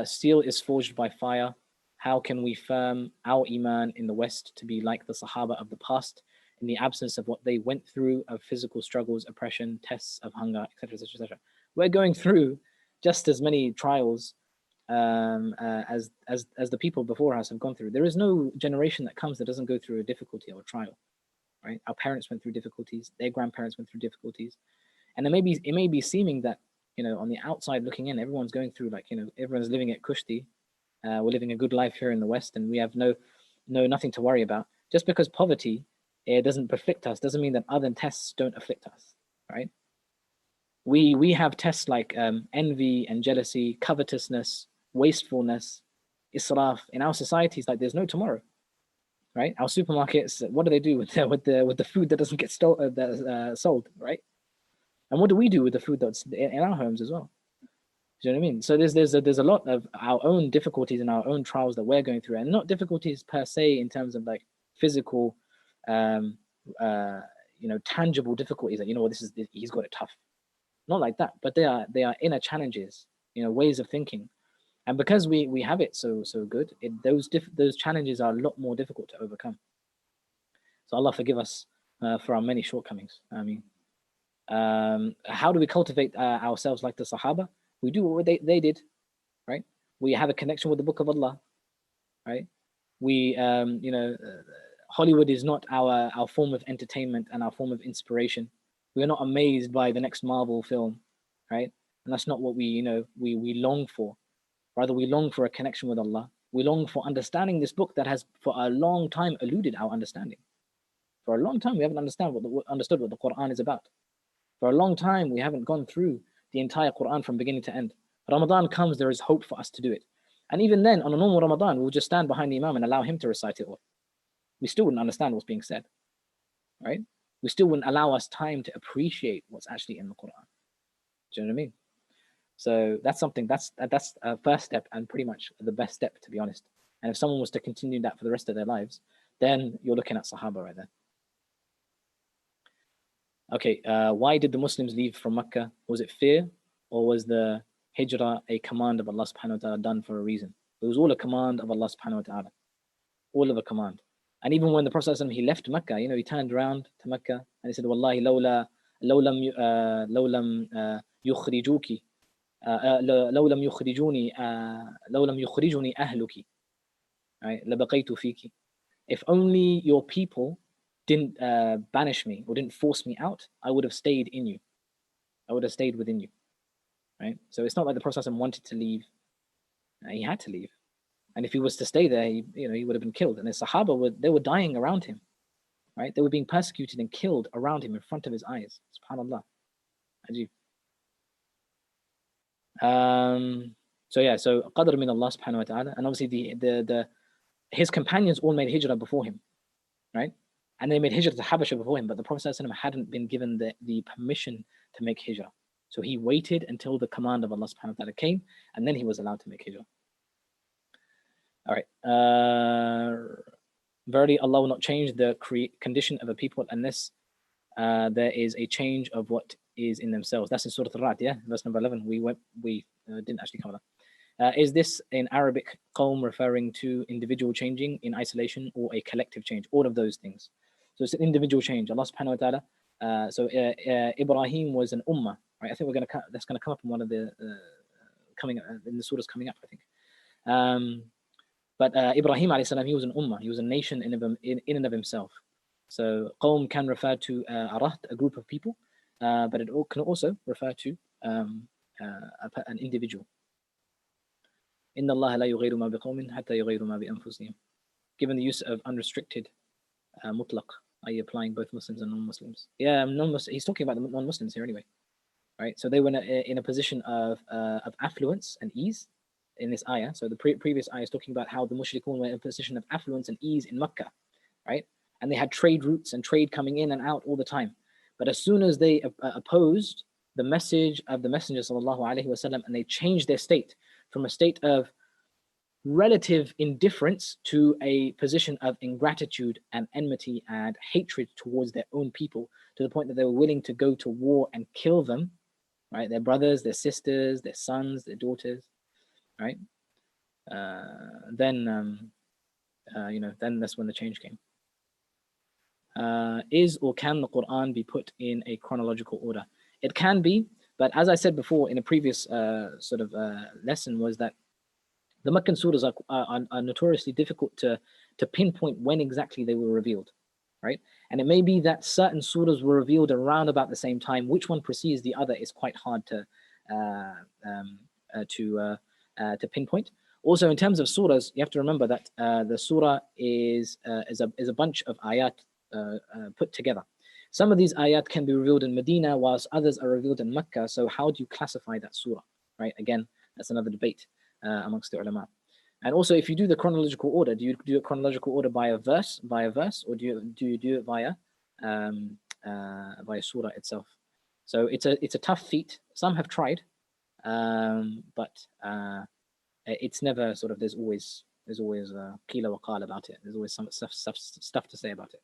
Steel is forged by fire. How can we firm our Iman in the West to be like the Sahaba of the past in the absence of what they went through of physical struggles, oppression, tests of hunger, etc., etc., etc.? We're going through just as many trials as the people before us have gone through. There is no generation that comes that doesn't go through a difficulty or a trial, right? Our parents went through difficulties, their grandparents went through difficulties, and it may be seeming that, you know, on the outside looking in, everyone's going through, like, you know, everyone's living at Kushti. We're living a good life here in the West, and we have nothing to worry about. Just because poverty doesn't afflict us doesn't mean that other tests don't afflict us, right? We have tests like envy and jealousy, covetousness, wastefulness, israf. In our societies, like, there's no tomorrow, right? Our supermarkets, what do they do with the food that doesn't get sold, right? And what do we do with the food that's in our homes as well? Do you know what I mean? So there's a lot of our own difficulties and our own trials that we're going through, and not difficulties per se in terms of like physical, tangible difficulties that, you know, he's got it tough. Not like that, but they are inner challenges, you know, ways of thinking, and because we have it so good, those challenges are a lot more difficult to overcome. So Allah forgive us for our many shortcomings. I mean, how do we cultivate ourselves like the Sahaba? We do what they did, right? We have a connection with the Book of Allah, right? We, Hollywood is not our form of entertainment and our form of inspiration. We are not amazed by the next Marvel film, right? And that's not what we long for. Rather, we long for a connection with Allah. We long for understanding this book that has for a long time eluded our understanding. For a long time, we haven't understood what the Qur'an is about. For a long time, we haven't gone through the entire Qur'an from beginning to end. Ramadan comes, there is hope for us to do it. And even then, on a normal Ramadan, we'll just stand behind the Imam and allow him to recite it all. We still wouldn't understand what's being said, right? We still wouldn't allow us time to appreciate what's actually in the Qur'an. Do you know what I mean? So that's a first step, and pretty much the best step, to be honest. And if someone was to continue that for the rest of their lives, then you're looking at Sahaba right there. Okay, why did the Muslims leave from Makkah? Was it fear, or was the hijrah a command of Allah subhanahu wa ta'ala done for a reason? It was all a command of Allah subhanahu wa ta'ala. All of a command. And even when the Prophet he left Makkah, he turned around to Makkah and he said, Wallahi, lawlam yukhrijuki, lawlam yukhrijuni ahluki, right? Labaqaytu fiki. If only your people didn't banish me or didn't force me out, I would have stayed in you. I would have stayed within you, right? So it's not like the Prophet wanted to leave. He had to leave. And if he was to stay there, he would have been killed. And the Sahaba they were dying around him, right? They were being persecuted and killed around him in front of his eyes. SubhanAllah. Ajib. So qadr min Allah subhanahu wa ta'ala. And obviously his companions all made hijrah before him, right? And they made hijrah to Habasha before him, but the Prophet ﷺ hadn't been given the permission to make hijrah. So he waited until the command of Allah subhanahu wa ta'ala came, and then he was allowed to make hijrah. All right. Verily, Allah will not change the condition of a people unless there is a change of what is in themselves. That's in Surah Al-Ra'd, yeah? Verse number 11. We didn't actually cover that. Is this in Arabic qawm referring to individual changing in isolation or a collective change? All of those things. So it's an individual change. Allah subhanahu wa ta'ala. Ibraheem was an ummah, right? I think that's gonna come up in one of the coming in the surahs coming up, I think. But Ibraheem Alehissalaam, he was an ummah. He was a nation in and of himself. So qawm can refer to a group of people, but it can also refer to an individual. Inna Allah la yughayru ma biqawmin hatta yughayru ma bi anfusihim. Given the use of unrestricted mutlaq, are you applying both Muslims and non-Muslims? Yeah, he's talking about the non-Muslims here anyway, right? So they were in a position of affluence and ease in this ayah. So the previous ayah is talking about how the mushrikun were in a position of affluence and ease in Makkah, right? And they had trade routes and trade coming in and out all the time. But as soon as they opposed the message of the Messenger sallallahu alaihi wasallam, and they changed their state from a state of relative indifference to a position of ingratitude and enmity and hatred towards their own people, to the point that they were willing to go to war and kill them, right? Their brothers, their sisters, their sons, their daughters, right? Then that's when the change came. Is or can the Quran be put in a chronological order? It can be, but as I said before in a previous lesson, was that the Meccan surahs are notoriously difficult to pinpoint when exactly they were revealed, right? And it may be that certain surahs were revealed around about the same time. Which one precedes the other is quite hard to pinpoint. Also, in terms of surahs, you have to remember that the surah is a bunch of ayat put together. Some of these ayat can be revealed in Medina, whilst others are revealed in Makkah. So how do you classify that surah, right? Again, that's another debate amongst the ulama. And also, if you do the chronological order, do you do a chronological order by a verse, or do you do it via surah itself? So it's a tough feat. Some have tried, but it's never sort of. There's always qila wa qala about it. There's always some stuff to say about it.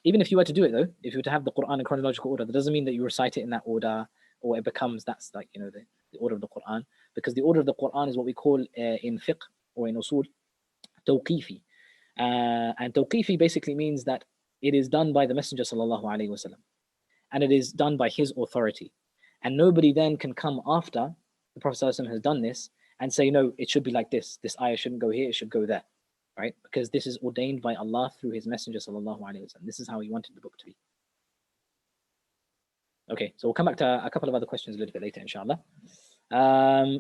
Even if you were to do it though, if you were to have the Quran in chronological order, that doesn't mean that you recite it in that order, or it becomes that's like the order of the Quran, because the order of the Quran is what we call in fiqh or in usul tawqifi, and tawqifi basically means that it is done by the Messenger sallallahu alaihi wasallam, and it is done by his authority, and nobody then can come after the Prophet sallallahu alaihi wasallam has done this and say, no, it should be like this ayah shouldn't go here, it should go there. Right? Because this is ordained by Allah through His Messenger sallallahu alaihi wasallam. This is how He wanted the book to be. Okay, so we'll come back to a couple of other questions a little bit later, inshallah.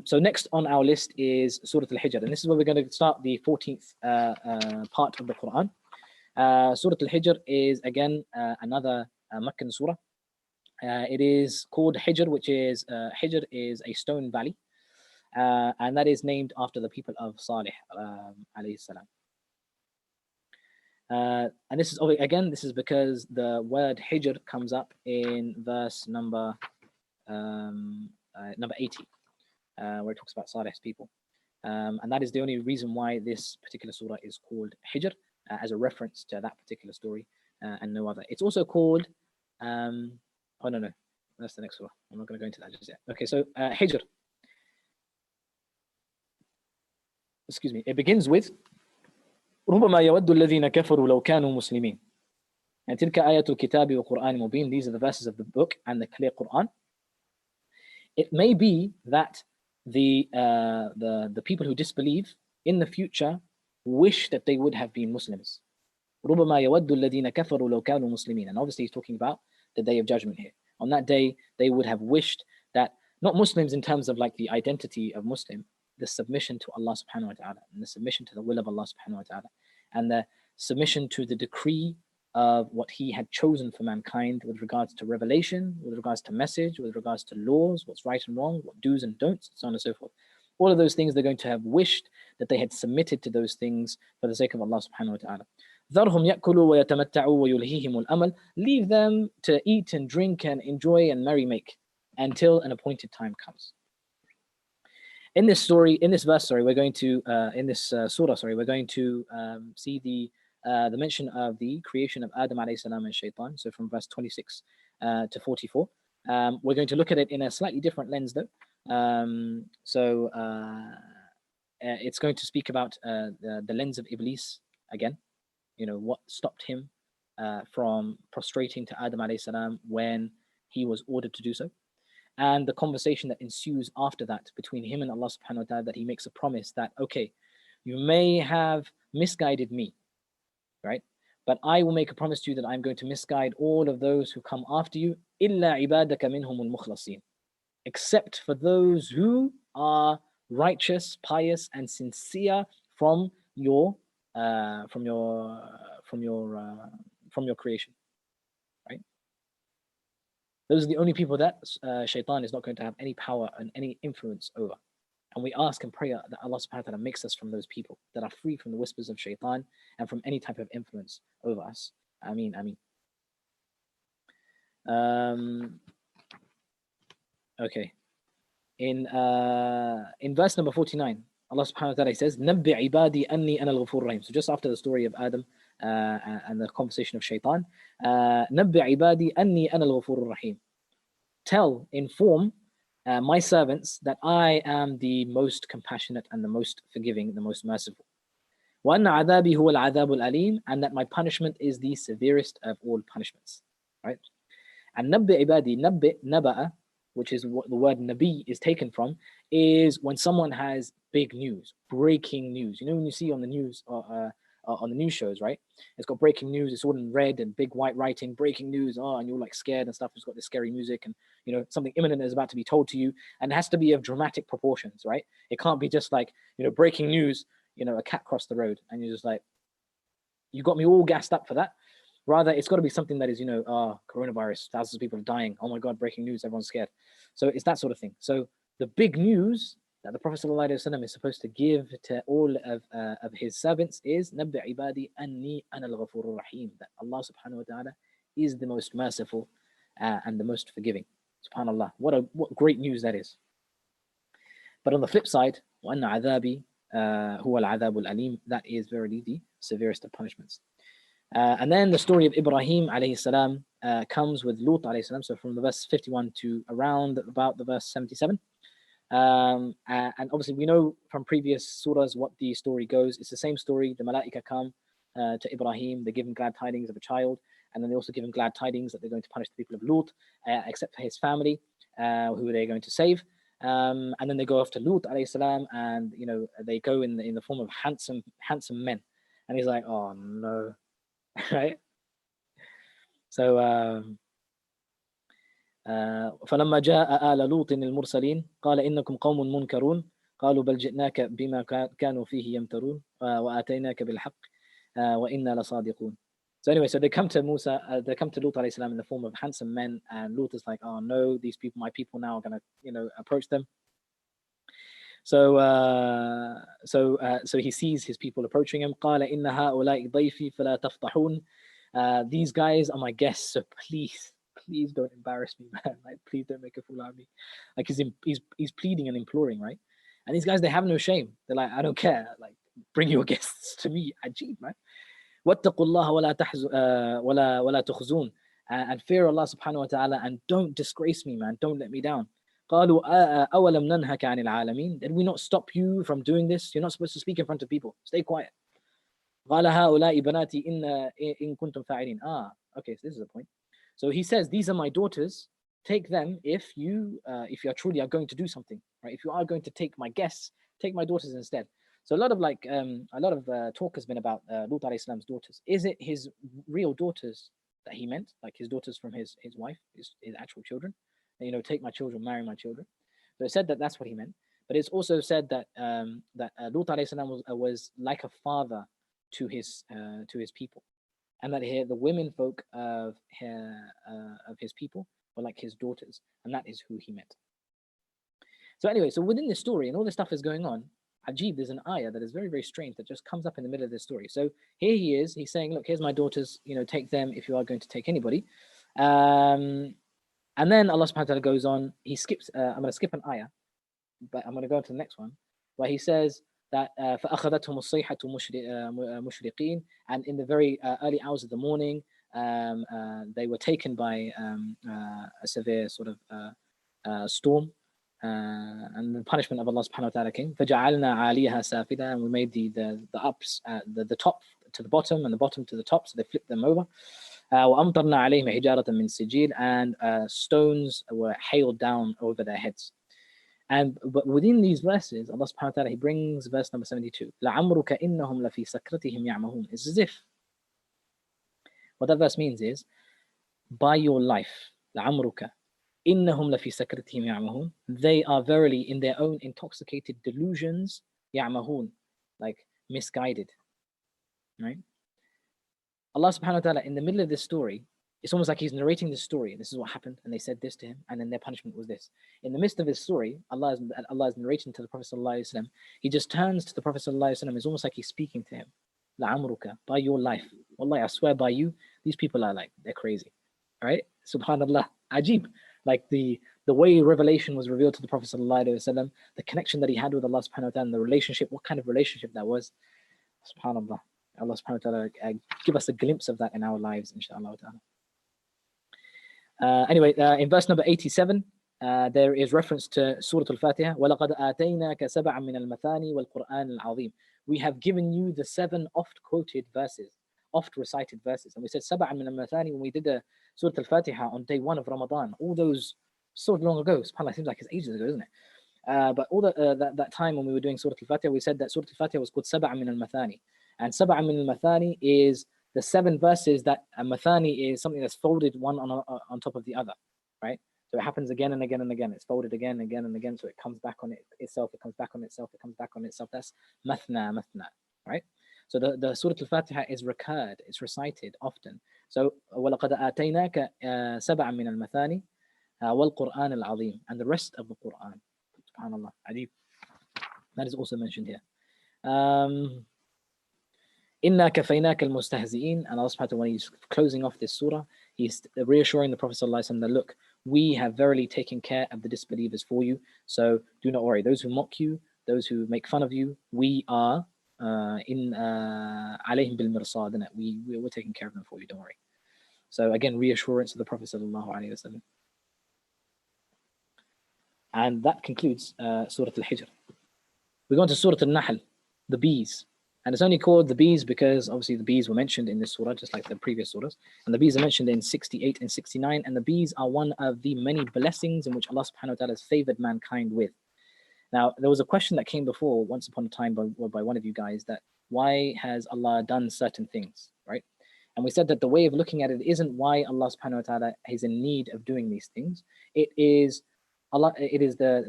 So next on our list is Surah Al-Hijr, and this is where we're going to start the 14th part of the Quran. Surah Al-Hijr is again another Meccan surah. It is called Hijr, which is Hijr is a stone valley, and that is named after the people of Salih Alehissalaam. And this is because the word Hijr comes up in verse number 80, where it talks about Salih's people. And that is the only reason why this particular surah is called Hijr, as a reference to that particular story and no other. It's also called, no, that's the next surah. I'm not going to go into that just yet. Okay, so Hijr. Excuse me. It begins with ربما يود الذين كفروا لو كانوا مسلمين. And تلك آيات الكتاب وقرآن مبين. These are the verses of the book and the clear Quran. It may be that the people who disbelieve in the future wish that they would have been Muslims. ربما يود الذين كفروا لو كانوا مسلمين. And obviously he's talking about the day of judgment here. On that day, they would have wished that, not Muslims in terms of like the identity of Muslim, the submission to Allah subhanahu wa ta'ala, and the submission to the will of Allah subhanahu wa ta'ala, and the submission to the decree of what He had chosen for mankind with regards to revelation, with regards to message, with regards to laws, what's right and wrong, what do's and don'ts, so on and so forth. All of those things they're going to have wished that they had submitted to those things for the sake of Allah subhanahu wa ta'ala. ذَرْهُمْ يَأْكُلُوا وَيَتَمَتَّعُوا وَيُلْهِهِمُ الْأَمَلُ. Leave them to eat and drink and enjoy and merry-make until an appointed time comes. In this story, in this verse, we're going to surah, we're going to see the mention of the creation of Adam Alehissalaam and Shaitan. So from verse 26 to 44, we're going to look at it in a slightly different lens, though. It's going to speak about the lens of Iblis again. What stopped him from prostrating to Adam Alehissalaam when he was ordered to do so. And the conversation that ensues after that between him and Allah subhanahu wa ta'ala, that he makes a promise that, okay, you may have misguided me, right? But I will make a promise to you that I'm going to misguide all of those who come after you, إِلَّا عِبَادَكَ مِنْهُمُ الْمُخْلَصِينَ, except for those who are righteous, pious, and sincere from your creation. Those are the only people that Shaitan is not going to have any power and any influence over. And we ask and pray that Allah subhanahu wa ta'ala makes us from those people that are free from the whispers of Shaitan and from any type of influence over us. Ameen, ameen. Okay. In verse number 49, Allah subhanahu wa ta'ala says, نَبِّ عِبَادِي أَنِّي أَنَا الْغَفُورُ الرَّحِيمُ. So just after the story of Adam and the conversation of Shaitan, نَبِّ عِبَادِي أَنِّي أَنَا الْغَفُورُ الرَّحِيمُ. Inform my servants that I am the most compassionate and the most forgiving, the most merciful. وَأَنَّ عَذَابِي هُوَ الْعَذَابُ الْأَلِيمُ, and that my punishment is the severest of all punishments. Right? And nabbi ibadi, naba'a, which is what the word nabi is taken from, is when someone has big news, breaking news. You know, when you see on the news, on the news shows, right? It's got breaking news. It's all in red and big white writing, breaking news. Oh, and you're like scared and stuff. It's got this scary music, and you know something imminent is about to be told to you, and it has to be of dramatic proportions, right? It can't be just like, you know, breaking news. You know, a cat crossed the road, and you're just like, you got me all gassed up for that. Rather, it's got to be something that is, you know, coronavirus, thousands of people are dying. Oh my God, breaking news, everyone's scared. So it's that sort of thing. So the big news that the Prophet ﷺ is supposed to give to all of his servants is نَبِّ عِبَادِي أَنِّي أَنَا الْغَفُورُ الرَّحِيمُ, that Allah subhanahu wa ta'ala is the most merciful and the most forgiving. SubhanAllah, what great news that is. But on the flip side, وَأَنَّ عَذَابِي هُوَ الْعَذَابُ الْأَلِيمُ, that is verily the severest of punishments. And then the story of Ibraheem Alehissalaam comes with Lut Alehissalaam. So from the verse 51 to around about the verse 77. And obviously we know from previous surahs what the story goes. It's the same story. The Malaika come to Ibrahim. They give him glad tidings of a child. And then they also give him glad tidings that they're going to punish the people of Lut, except for his family, who they're going to save. And then they go off to Lut Alehissalaam, and you know they go in the form of handsome men. And he's like, oh no. Right? So فلما جاء آل لوط المرسلين قال إنكم قوم منكرون قالوا بل جئناك بما كانوا فيه يمترون وآتيناك بالحق وإنا لصادقون. So anyway, so they come to Lut alayhi salam in the form of handsome men, and Lut is like, oh no, these people, my people now are gonna, you know, approach them. So he sees his people approaching him. قال إن هؤلاء ضيفي فلا تفضحون. These guys are my guests, so please don't embarrass me, man. Like, please don't make a fool out of me. Like he's pleading and imploring, right? And these guys, they have no shame. They're like, I don't care. Like, bring your guests to me. Ajib, man. واتقوا الله ولا تخزون. And fear Allah subhanahu wa ta'ala, and don't disgrace me, man. Don't let me down. قالوا أولم ننهك عن العالمين. Did we not stop you from doing this? You're not supposed to speak in front of people. Stay quiet. قال هؤلاء بناتي إن كنتم فاعلين. Okay, so this is the point. So he says, these are my daughters. Take them if you are truly are going to do something, right? If you are going to take my guests, take my daughters instead. So a lot of talk has been about Lut alayhi salam's daughters. Is it his real daughters that he meant, like his daughters from his wife, his actual children? And, you know, take my children, marry my children. So it said that that's what he meant. But it's also said that Lut alayhi salam was like a father to his people, and that the women folk of his people were like his daughters, and that is who he meant. So anyway, so within this story and all this stuff is going on, Ajib, there's an ayah that is very, very strange that just comes up in the middle of this story. So here he's saying, look, here's my daughters, you know, take them if you are going to take anybody. And then Allah subhanahu wa ta'ala goes on, he skips, I'm going to skip an ayah, but I'm going to go on to the next one, where he says that فَأَخَذَتْهُمُ الصَّيْحَةُ مُشْرِقِينَ, and in the very early hours of the morning, they were taken by a severe sort of storm. And the punishment of Allah subhanahu wa ta'ala came. فَجَعَلْنَا عَالِيهَا سَافِلًا, and we made the ups, the top to the bottom and the bottom to the top, so they flipped them over. وَأَمْطَرْنَا عَلَيْهِمْ حِجَارَةً مِّن سِجِيلٍ, and stones were hailed down over their heads. But within these verses, Allah subhanahu wa ta'ala, he brings verse number 72. لَعَمْرُكَ إِنَّهُمْ لَفِي سَكْرَتِهِمْ يَعْمَهُونَ. It's as if, what that verse means is, by your life, لَعَمْرُكَ إِنَّهُمْ لَفِي سَكْرَتِهِمْ يَعْمَهُونَ. They are verily in their own intoxicated delusions, يَعْمَهُونَ, like misguided. Right? Allah subhanahu wa ta'ala, in the middle of this story, it's almost like he's narrating this story. This is what happened, and they said this to him, and then their punishment was this. In the midst of his story, Allah is narrating to the Prophet ﷺ. He just turns to the Prophet ﷺ. It's almost like he's speaking to him. لَعَمْرُكَ, by your life. Wallahi, I swear by you, these people are like, they're crazy. Right? Subhanallah. Ajib. Like the the way revelation was revealed to the Prophet ﷺ, the connection that he had with Allah subhanahu wa ta'ala, and the relationship, what kind of relationship that was. SubhanAllah. Allah subhanahu wa ta'ala give us a glimpse of that in our lives, inshaAllah ta'ala. Anyway, in verse number 87, there is reference to Surah Al-Fatiha. وَلَقَدْ آتَيْنَاكَ سَبْعًا مِنَ الْمَثَانِ وَالْقُرْآنِ الْعَظِيمِ. We have given you the 7 oft-quoted verses, oft-recited verses. And we said سَبْعًا مِنَ الْمَثَانِ when we did the Surah Al-Fatiha on day 1 of Ramadan. All those so long ago. SubhanAllah, it seems like it's ages ago, isn't it? But all that time when we were doing Surah Al-Fatiha, we said that Surah Al-Fatiha was called سَبْعًا مِنَ الْمَثَانِ. And سَبْعًا مِنَ الْمَثَانِ is the 7 verses that a mathani is something that's folded one on top of the other, right? So it happens again and again and again. It's folded again and again and again. So it comes back on itself. It comes back on itself. It comes back on itself. That's mathna, right? So the Surah Al-Fatiha is recurred. It's recited often. So وَلَقَدْ آتَيْنَاكَ سَبْعًا مِنَ الْمَثَانِ وَالْقُرْآنِ الْعَظِيمِ. And the rest of the Qur'an. SubhanAllah. Ajib. That is also mentioned here. إِنَّا كَفَيْنَاكَ الْمُسْتَهْزِئِينَ. And Allah subhanahu wa ta'ala, when he's closing off this surah, he's reassuring the Prophet ﷺ that, look, we have verily taken care of the disbelievers for you, so do not worry. Those who mock you, those who make fun of you, we are in عَلَيْهِمْ بِالْمِرْصَادِ. We're taking care of them for you, don't worry. So again, reassurance of the Prophet ﷺ. And that concludes Surah Al-Hijr. We go on to Surah Al-Nahl, the bees. And it's only called the bees because obviously the bees were mentioned in this surah, just like the previous surahs. And the bees are mentioned in 68 and 69. And the bees are one of the many blessings in which Allah subhanahu wa ta'ala has favored mankind with. Now, there was a question that came before once upon a time by one of you guys, that why has Allah done certain things, right? And we said that the way of looking at it isn't why Allah subhanahu wa ta'ala is in need of doing these things. It is the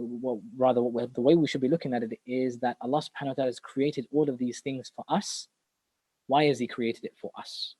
way we should be looking at it is that Allah subhanahu wa ta'ala has created all of these things for us. Why has He created it for us?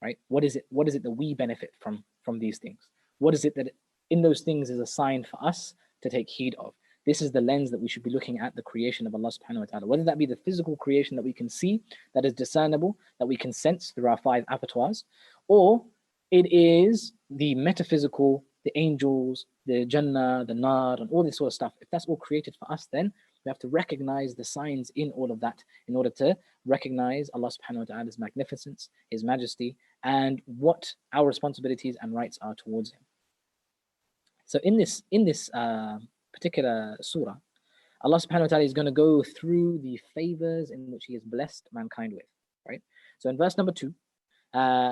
Right? What is it that we benefit from these things? What is it that in those things is assigned for us to take heed of? This is the lens that we should be looking at the creation of Allah subhanahu wa ta'ala. Whether that be the physical creation that we can see, that is discernible, that we can sense through our 5 abattoirs, or it is the metaphysical, the angels, the Jannah, the Nar, and all this sort of stuff. If that's all created for us, then we have to recognize the signs in all of that in order to recognize Allah subhanahu wa ta'ala's magnificence, His majesty, and what our responsibilities and rights are towards Him. So in this particular surah, Allah subhanahu wa ta'ala is going to go through the favors in which He has blessed mankind with, right? So in verse number 2,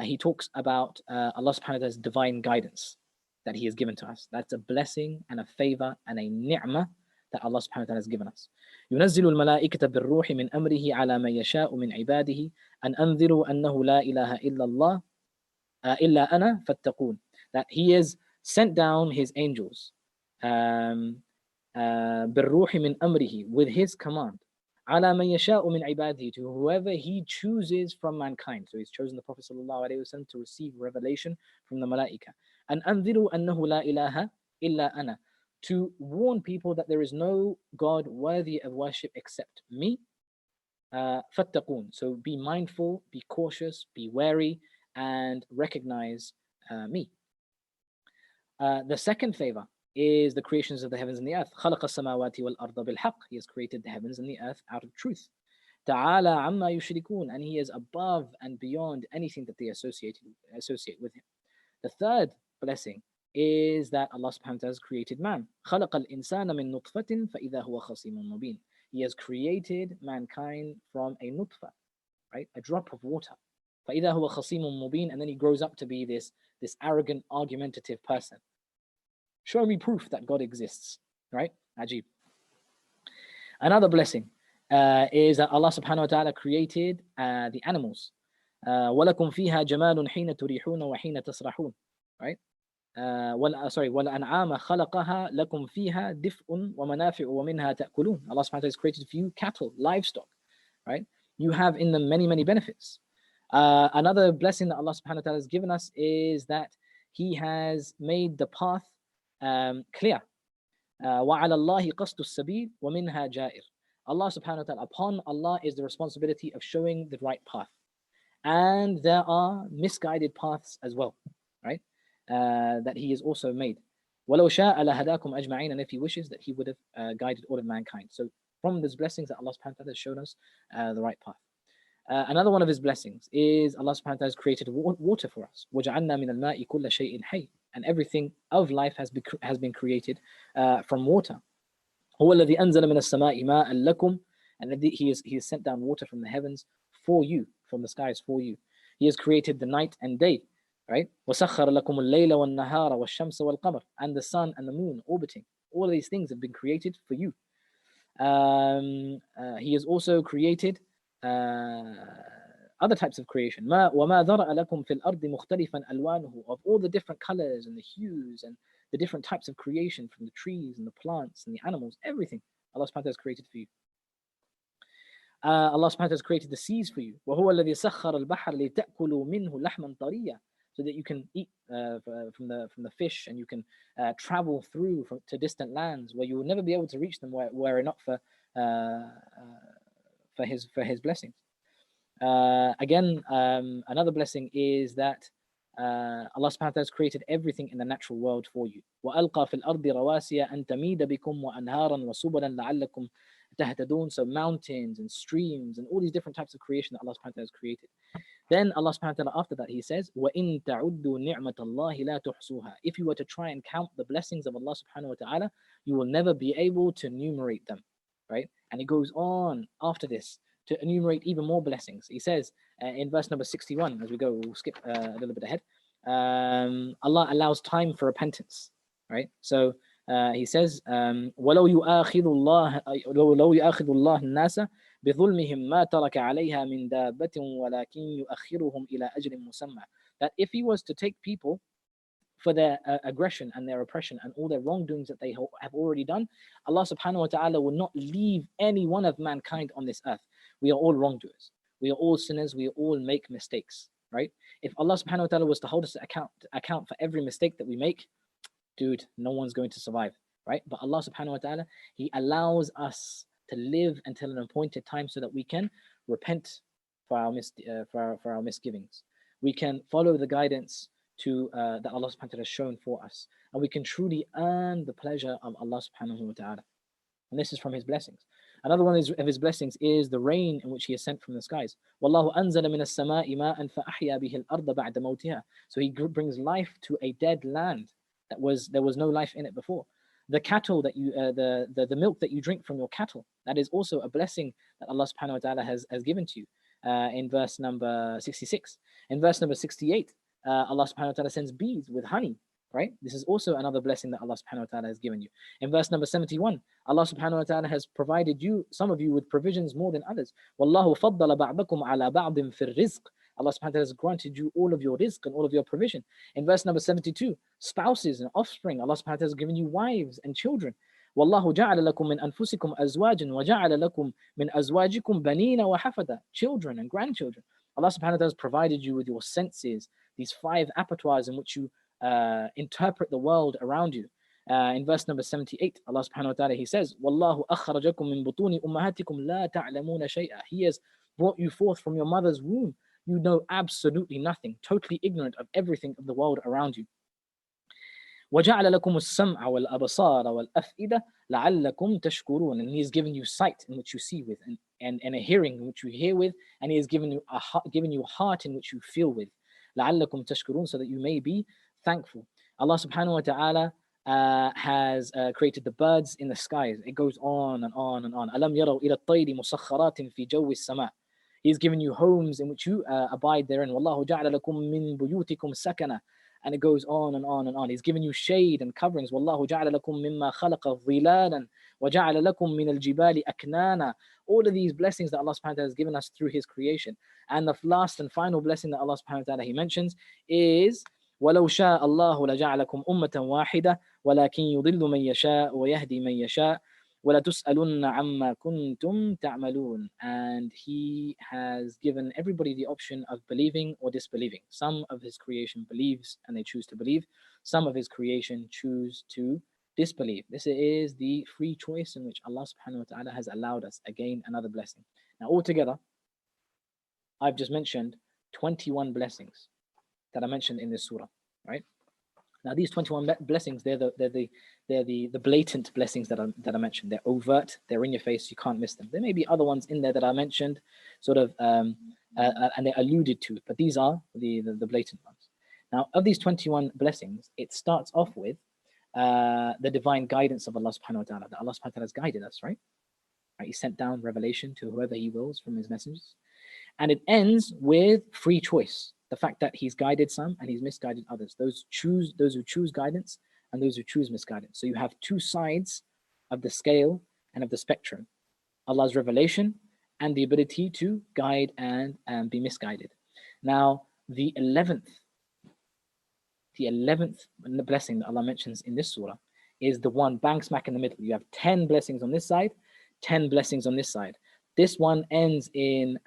He talks about Allah subhanahu wa ta'ala's divine guidance that He has given to us. That's a blessing and a favor and a ni'mah that Allah subhanahu wa ta'ala has given us. يُنَزِّلُ الْمَلَائِكَةَ بِالرُّوحِ مِنْ أَمْرِهِ عَلَى مَنْ يَشَاءُ مِنْ عِبَادِهِ أَنْ أَنذِرُوا أَنَّهُ لَا إِلَهَ إِلَّا اللَّهُ إِلَّا أَنَا فَاتَّقُونَ. That He has sent down His angels بِالرُّوحِ مِنْ أَمْرِهِ, with His command, عَلَى مَنْ يَشَاءُ مِنْ عِبَادِهِ, to whoever He chooses from mankind. So He's chosen the Prophet ﷺ to receive revelation from the Malaika. And أَنذِرُوا أَنَّهُ لَا إِلَهَ إِلَّا أَنَا, to warn people that there is no God worthy of worship except me. فَاتَّقُونَ, so be mindful, be cautious, be wary, and recognize me. The second favor is the creations of the heavens and the earth. خَلَقَ السَّمَاوَاتِ وَالْأَرْضَ بِالْحَقِّ. He has created the heavens and the earth out of truth. تَعَالَى عَمَّا يُشْرِكُونَ, and He is above and beyond anything that they associate with Him. The third blessing is that Allah subhanahu wa ta'ala has created man. خَلَقَ الْإِنسَانَ مِن نُطْفَةٍ فَإِذَا هُوَ خَصِيمٌ مُبِينٌ. He has created mankind from a nutfa, right? A drop of water. فَإِذَا هُوَ خَصِيمٌ مُبِينٌ, and then he grows up to be this arrogant, argumentative person. Show me proof that God exists, right? Ajib. Another blessing is that Allah subhanahu wa ta'ala created the animals. وَلَكُمْ فِيهَا جَمَالٌ حِينَ تُرِيحُونَ وَحِينَ تَسْرَحُونَ, right? وَالْأَنْعَامَ خَلَقَهَا لَكُمْ فِيهَا دِفْءٌ وَمَنَافِعُ وَمِنْهَا تَأْكُلُونَ. Allah subhanahu wa ta'ala has created for you cattle, livestock, right? You have in them many, many benefits. Another blessing that Allah subhanahu wa ta'ala has given us is that He has made the path clear. وَعَلَى اللَّهِ قَصْدُ السَّبِيلِ وَمِنْهَا جَائِرٌ. Allah subhanahu wa ta'ala, upon Allah is the responsibility of showing the right path. And there are misguided paths as well, right? That He has also made. وَلَوْ شَاءَ لَهَدَاكُمْ أَجْمَعِينَ, and if He wishes, that He would have guided all of mankind. So from those blessings that Allah subhanahu wa ta'ala has shown us the right path. Another one of His blessings is Allah subhanahu wa ta'ala has created water for us. وَجَعَلْنَا مِنَ الْمَاءِ كُلَّ شَيْءٍ حَيٍّ, and everything of life has been created from water. هُوَ الَّذِي أَنزَلَ مِنَ السَّمَاءِ مَاءً لَكُمْ, and He has sent down water from the heavens for you, from the skies for you. He has created the night and day, right? وَسَخَّرَ لَكُمُ اللَّيْلَ وَالنَّهَارَ وَالشَّمْسَ وَالْقَمَرَ, and the sun and the moon orbiting. All of these things have been created for you. He has also created other types of creation. وَمَا ذَرَأَ لَكُمْ فِي الْأَرْضِ مُخْتَلِفًا أَلْوَانُهُ, of all the different colors and the hues and the different types of creation from the trees and the plants and the animals, everything Allah subhanahu wa ta'ala has created for you. Allah subhanahu wa ta'ala has created the seas for you. وَهُوَ الَّذِي سَخَّرَ الْبَحْرَ لِتَأْكُلُوا مِنْهُ لَحْمًا طَرِيًّا, so that you can eat from the fish, and you can travel through to distant lands where you will never be able to reach them were it not for His blessings. Again, another blessing is that Allah subhanahu wa ta'ala has created everything in the natural world for you. وَأَلْقَى فِي الْأَرْضِ رَوَاسِيَ أَن تَمِيدَ بِكُمْ وَأَنْهَارًا وَسُبُلًا لَعَلَّكُمْ تَهْتَدُونَ, so mountains and streams and all these different types of creation that Allah subhanahu wa ta'ala has created. Then Allah subhanahu wa ta'ala, after that, He says, وَإِن تَعُدُّوا نِعْمَةَ اللَّهِ لَا تُحْصُوهَا, if you were to try and count the blessings of Allah subhanahu wa ta'ala, you will never be able to enumerate them, right? And it goes on after this to enumerate even more blessings. He says in verse number 61, as we go, we'll skip a little bit ahead, Allah allows time for repentance, right? So He says, وَلَوْ يُؤَاخِذُ اللَّهُ النَّاسَ بِظُلْمِهِمْ مَا تَرَكَ عَلَيْهَا مِنْ دَابَّةٍ وَلَكِنْ يُؤَخِّرُهُمْ إِلَى أَجْلٍ مُسَمَّى, that if He was to take people for their aggression and their oppression and all their wrongdoings that they have already done, Allah subhanahu wa ta'ala will not leave any one of mankind on this earth. We are all wrongdoers. We are all sinners. We all make mistakes, right? If Allah subhanahu wa ta'ala was to hold us to account for every mistake that we make, dude, no one's going to survive, right? But Allah subhanahu wa ta'ala, He allows us to live until an appointed time so that we can repent for our misgivings. We can follow the guidance that Allah subhanahu wa ta'ala has shown for us, and we can truly earn the pleasure of Allah subhanahu wa ta'ala. And this is from His blessings. Another one of His blessings is the rain in which He has sent from the skies. وَاللَّهُ أَنزَلَ مِنَ السَّمَاءِ مَاءً فَأَحْيَا بِهِ الْأَرْضَ بَعْدَ مَوْتِهَا, so He brings life to a dead land there was no life in it before. The cattle that you, the milk that you drink from your cattle, that is also a blessing that Allah subhanahu wa ta'ala has given to you. In verse number 66. In verse number 68, Allah subhanahu wa ta'ala sends bees with honey, right? This is also another blessing that Allah subhanahu wa ta'ala has given you. In verse number 71, Allah subhanahu wa ta'ala has provided some of you with provisions more than others. وَاللَّهُ فَضَّلَ بَعْضَكُمْ عَلَى بَعْضٍ فِي الرِّزْقِ, Allah subhanahu wa ta'ala has granted you all of your rizq and all of your provision. In verse number 72, spouses and offspring, Allah subhanahu wa ta'ala has given you wives and children. وَاللَّهُ جَعَلَ لَكُم مِّنْ أَنفُسِكُمْ أَزْوَاجًا وَجَعَلَ لَكُم مِّنْ أَزْوَاجِكُمْ بَنِينَ وَحَفَدًا, children and grandchildren. Allah subhanahu wa ta'ala has provided you with your senses, these 5 apertures in which you interpret the world around you. In verse number 78, Allah subhanahu wa ta'ala, He says, وَاللَّهُ أَخْرَجَكُم مِّن بُطُونِ أُمَّهَاتِكُمْ لَا تَعْلَمُونَ شَيْئًا, He has brought you forth from your mother's womb. You know absolutely nothing, totally ignorant of everything of the world around you. وَجَعَلَ لَكُمُ السَّمْعَ وَالْأَبْصَارَ وَالْأَفْئِدَةَ لَعَلَّكُمْ تَشْكُرُونَ, and He has given you sight in which you see with, and a hearing in which you hear with, and He has given you a heart in which you feel with. لَعَلَّكُمْ تَشْكُرُونَ, so that you may be thankful. Allah subhanahu wa ta'ala has created the birds in the skies. It goes on and on and on. أَلَمْ يَرَوْا إِلَى الطَّيْرِ مُسَخَّرَاتٍ فِي جَوِّ السَّمَاءِ, He has given you homes in which you abide therein. وَاللَّهُ جَعَلَ لَكُم مِّن بُيُوتِكُمْ سَكَنًا, and it goes on and on and on. He's given you shade and coverings. وَاللَّهُ جَعَلَ لَكُم مِّمَّا خَلَقَ ظِلَالًا وَجَعَلَ لَكُم مِّنَ الْجِبَالِ أَكْنَانًا. All of these blessings that Allah subhanahu wa ta'ala has given us through His creation. And the last and final blessing that Allah subhanahu wa ta'ala He mentions is وَلَوْ شَاءَ اللَّهُ لَجَعَلَكُمْ أُمَّةً وَاحِدَةً وَلَكِنْ يُضِلُّ مَن يَشَاءُ وَيَهْدِي مَن يَشَاءُ وَلَتُسْأَلُنَّ عَمَّا كُنْتُمْ تَعْمَلُونَ. And He has given everybody the option of believing or disbelieving. Some of His creation believes and they choose to believe. Some of His creation choose to disbelieve. This is the free choice in which Allah subhanahu wa ta'ala has allowed us. Again, another blessing. Now altogether, I've just mentioned 21 blessings that are mentioned in this surah, right? Now these 21 blessings, they're the blatant blessings that I mentioned. They're overt, they're in your face, you can't miss them. There may be other ones in there that I mentioned, sort of, and they're alluded to, but these are the blatant ones. Now, of these 21 blessings, it starts off with the divine guidance of Allah subhanahu wa ta'ala, that Allah subhanahu wa ta'ala has guided us, right? He sent down revelation to whoever He wills from His messengers. And it ends with free choice. The fact that He's guided some and He's misguided others. Those who choose guidance and those who choose misguidance. So you have two sides of the scale and of the spectrum. Allah's revelation and the ability to guide and be misguided. Now, the 11th blessing that Allah mentions in this surah is the one bang smack in the middle. You have 10 blessings on this side, 10 blessings on this side. This one ends in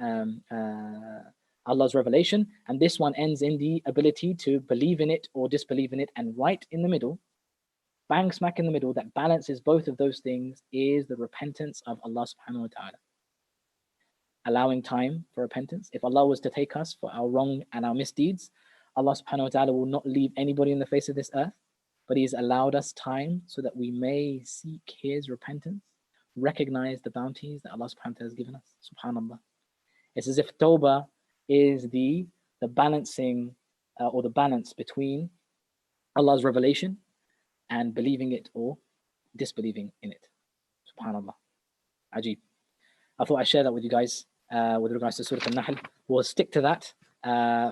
Allah's revelation, and this one ends in the ability to believe in it or disbelieve in it. And right in the middle, bang smack in the middle, that balances both of those things, is the repentance of Allah subhanahu wa ta'ala. Allowing time for repentance. If Allah was to take us for our wrong and our misdeeds, Allah subhanahu wa ta'ala will not leave anybody on the face of this earth, but He has allowed us time so that we may seek His repentance, recognize the bounties that Allah subhanahu wa ta'ala has given us. Subhanallah. It's as if tawbah is the balancing or the balance between Allah's revelation and believing it or disbelieving in it. Subhanallah. Ajib. I thought I'd share that with you guys with regards to Surah Al-Nahl. We'll stick to that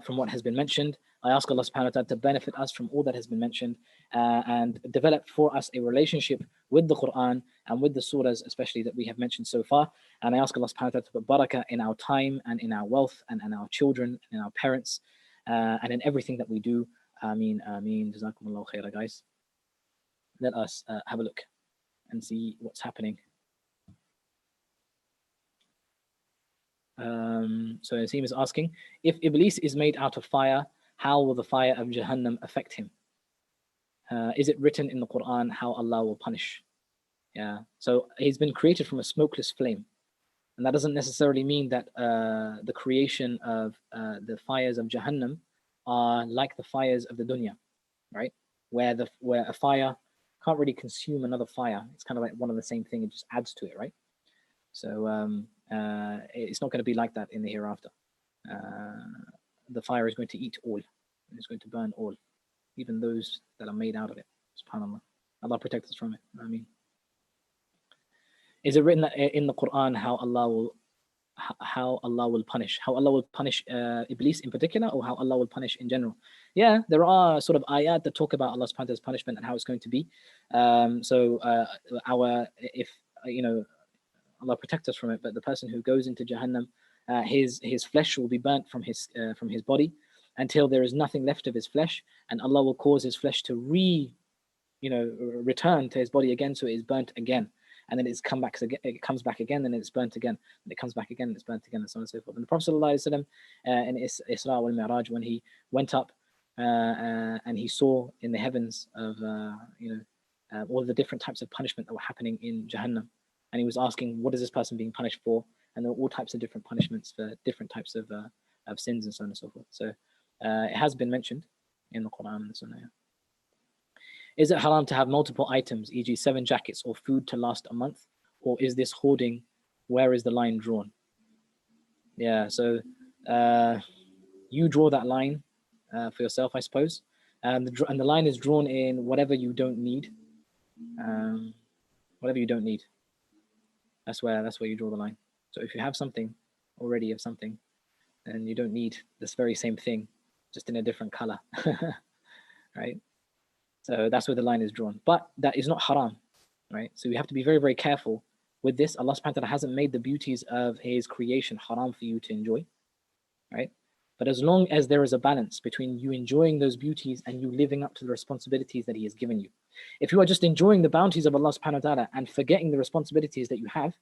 from what has been mentioned. I ask Allah subhanahu wa ta'ala to benefit us from all that has been mentioned and develop for us a relationship with the Qur'an and with the surahs, especially that we have mentioned so far. And I ask Allah subhanahu wa ta'ala to put barakah in our time and in our wealth and in our children and in our parents and in everything that we do. Ameen, ameen. Jazakumullahu khairah, guys. Let us have a look and see what's happening. So Asim is asking, if Iblis is made out of fire, how will the fire of Jahannam affect him? Is it written in the Qur'an how Allah will punish? Yeah, so he's been created from a smokeless flame. And that doesn't necessarily mean that the creation of the fires of Jahannam are like the fires of the dunya, right? Where a fire can't really consume another fire. It's kind of like one of the same thing, it just adds to it, right? So it's not going to be like that in the hereafter. The fire is going to eat all. It's going to burn all, even those that are made out of it. SubhanAllah. Allah protect us from it. I mean, is it written in the Quran how Allah will punish? How Allah will punish Iblis in particular, or how Allah will punish in general? Yeah, there are sort of ayat that talk about Allah subhanahu wa ta'ala's punishment and how it's going to be. If Allah protect us from it, but the person who goes into Jahannam, his flesh will be burnt from his body until there is nothing left of his flesh, and Allah will cause his flesh to return to his body again, so it is burnt again, and then it comes back again, and it's burnt again, and it comes back again, and it's burnt again, and so on and so forth. And the Prophet ﷺ, in Isra wal Mi'raj, when he went up and he saw in the heavens of all the different types of punishment that were happening in Jahannam, and he was asking, what is this person being punished for? And there were all types of different punishments for different types of sins and so on and so forth. So it has been mentioned in the Quran and the Sunnah. Is it haram to have multiple items, e.g. 7 jackets or food to last a month? Or is this hoarding? Where is the line drawn? Yeah, so you draw that line for yourself, I suppose. And the line is drawn in whatever you don't need. Whatever you don't need. That's where you draw the line. So if you have something already of something, and you don't need this very same thing, just in a different color, right? So that's where the line is drawn. But that is not haram, right? So we have to be very, very careful with this. Allah subhanahu wa ta'ala hasn't made the beauties of His creation haram for you to enjoy, right? But as long as there is a balance between you enjoying those beauties and you living up to the responsibilities that He has given you. If you are just enjoying the bounties of Allah subhanahu wa ta'ala and forgetting the responsibilities that you have,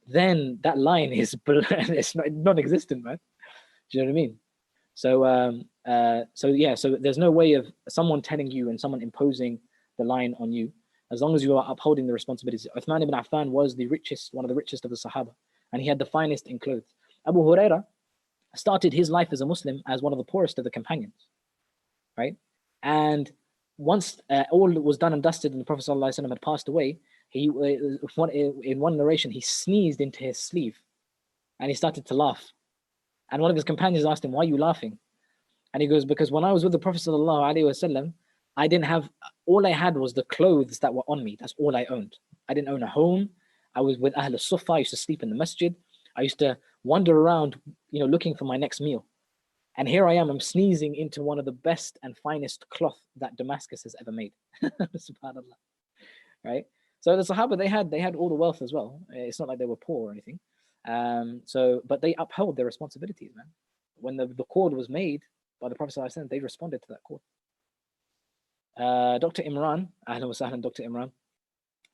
then that line is it's non-existent, man. Do you know what I mean? So there's no way of someone telling you and someone imposing the line on you, as long as you are upholding the responsibilities. Uthman ibn Affan was one of the richest of the Sahaba, and he had the finest in clothes. Abu Huraira started his life as a Muslim as one of the poorest of the companions, right? And once all was done and dusted and the Prophet ﷺ had passed away, he in one narration, he sneezed into his sleeve and he started to laugh. And one of his companions asked him, "Why are you laughing?" And he goes, "Because when I was with the Prophet ﷺ, I didn't have, all I had was the clothes that were on me. That's all I owned. I didn't own a home. I was with Ahl al-Sufa. I used to sleep in the masjid. I used to wander around, looking for my next meal. And here I am, I'm sneezing into one of the best and finest cloth that Damascus has ever made." SubhanAllah. Right? So the Sahaba, they had all the wealth as well. It's not like they were poor or anything. But they upheld their responsibilities, man. When the cord was made by the Prophet ﷺ, they responded to that cord. Dr. Imran, Ahlan wa Sahlan, Dr. Imran,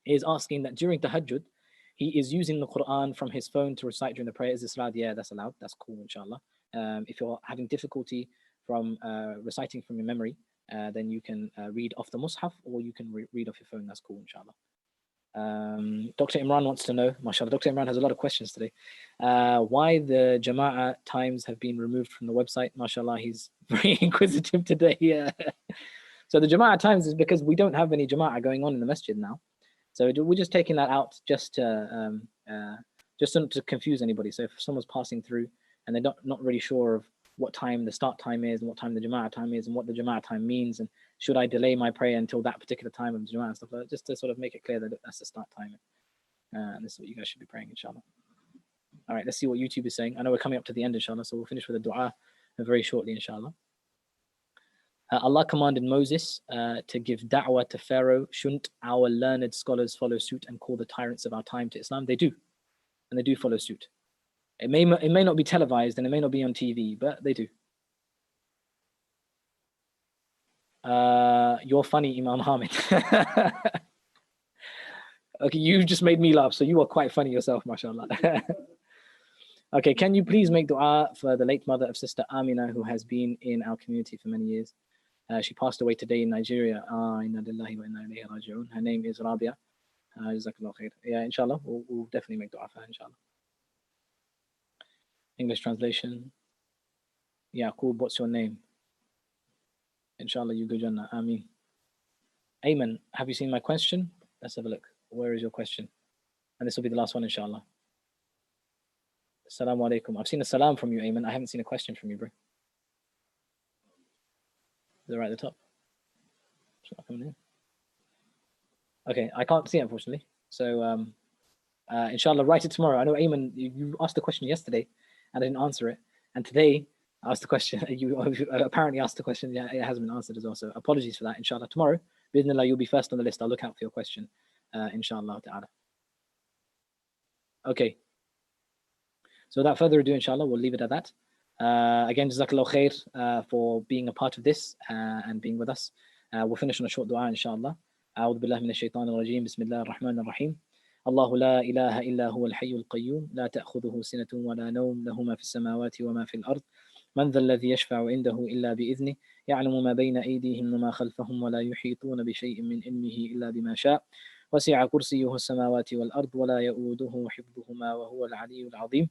is asking that during Tahajjud, he is using the Qur'an from his phone to recite during the prayer. Is this allowed? Yeah, that's allowed. That's cool, inshallah. If you're having difficulty from reciting from your memory, then you can read off the Mus'haf, or you can read off your phone. That's cool, inshallah. Dr. Imran wants to know, mashallah, Dr. Imran has a lot of questions today, why the Jama'ah times have been removed from the website. Mashallah, he's very inquisitive today. Yeah. So the Jama'ah times is because we don't have any Jama'ah going on in the masjid now. So we're just taking that out just not to confuse anybody. So if someone's passing through and they're not really sure of what time the start time is and what time the Jama'ah time is and what the Jama'ah time means, and should I delay my prayer until that particular time of the Jama'ah and stuff like that, just to sort of make it clear that that's the start time. And this is what you guys should be praying, inshallah. All right, let's see what YouTube is saying. I know we're coming up to the end, inshallah, so we'll finish with a dua very shortly, inshallah. Allah commanded Moses to give da'wah to Pharaoh. Shouldn't our learned scholars follow suit and call the tyrants of our time to Islam? They do, and they do follow suit. It may not be televised and it may not be on TV, but they do. You're funny, Imam Hamid. Okay, you just made me laugh, so you are quite funny yourself, mashallah. Okay, can you please make dua for the late mother of Sister Amina, who has been in our community for many years? She passed away today in Nigeria. Inna lillahi wa inna ilayhi raji'un. Her name is Rabia. Jazakallah khair. Yeah, inshallah, we'll definitely make dua for her, inshallah. English translation. Yaqub, what's your name? Inshallah, you go Jannah. Ameen. Ayman, have you seen my question? Let's have a look. Where is your question? And this will be the last one, inshallah. Assalamu alaikum. I've seen a salam from you, Ayman. I haven't seen a question from you, bro. Is it right at the top? It's not coming in. Okay, I can't see it, unfortunately. So, inshallah, write it tomorrow. I know, Ayman, you asked the question yesterday and I didn't answer it. And today, I asked the question. You apparently asked the question. Yeah, it hasn't been answered as well. So, apologies for that. Inshallah, tomorrow, bismillah, you'll be first on the list. I'll look out for your question, inshallah ta'ala. Okay. So, without further ado, inshallah, we'll leave it at that. Again, jazakallah khair for being a part of this and being with us. We'll finish on a short dua, inshallah. أعوذ بالله من الشيطان الرجيم بسم الله الرحمن الرحيم الله لا إله إلا هو الحي القيوم لا تأخذه سنة ولا نوم له ما في السماوات وما في الأرض من ذا الذي يشفع عنده إلا بإذنه يعلم ما بين أيديهم وما خلفهم ولا يحيطون بشيء من علمه إلا بما شاء وسع كرسيه السماوات والأرض ولا يؤوده حفظهما وهو العلي العظيم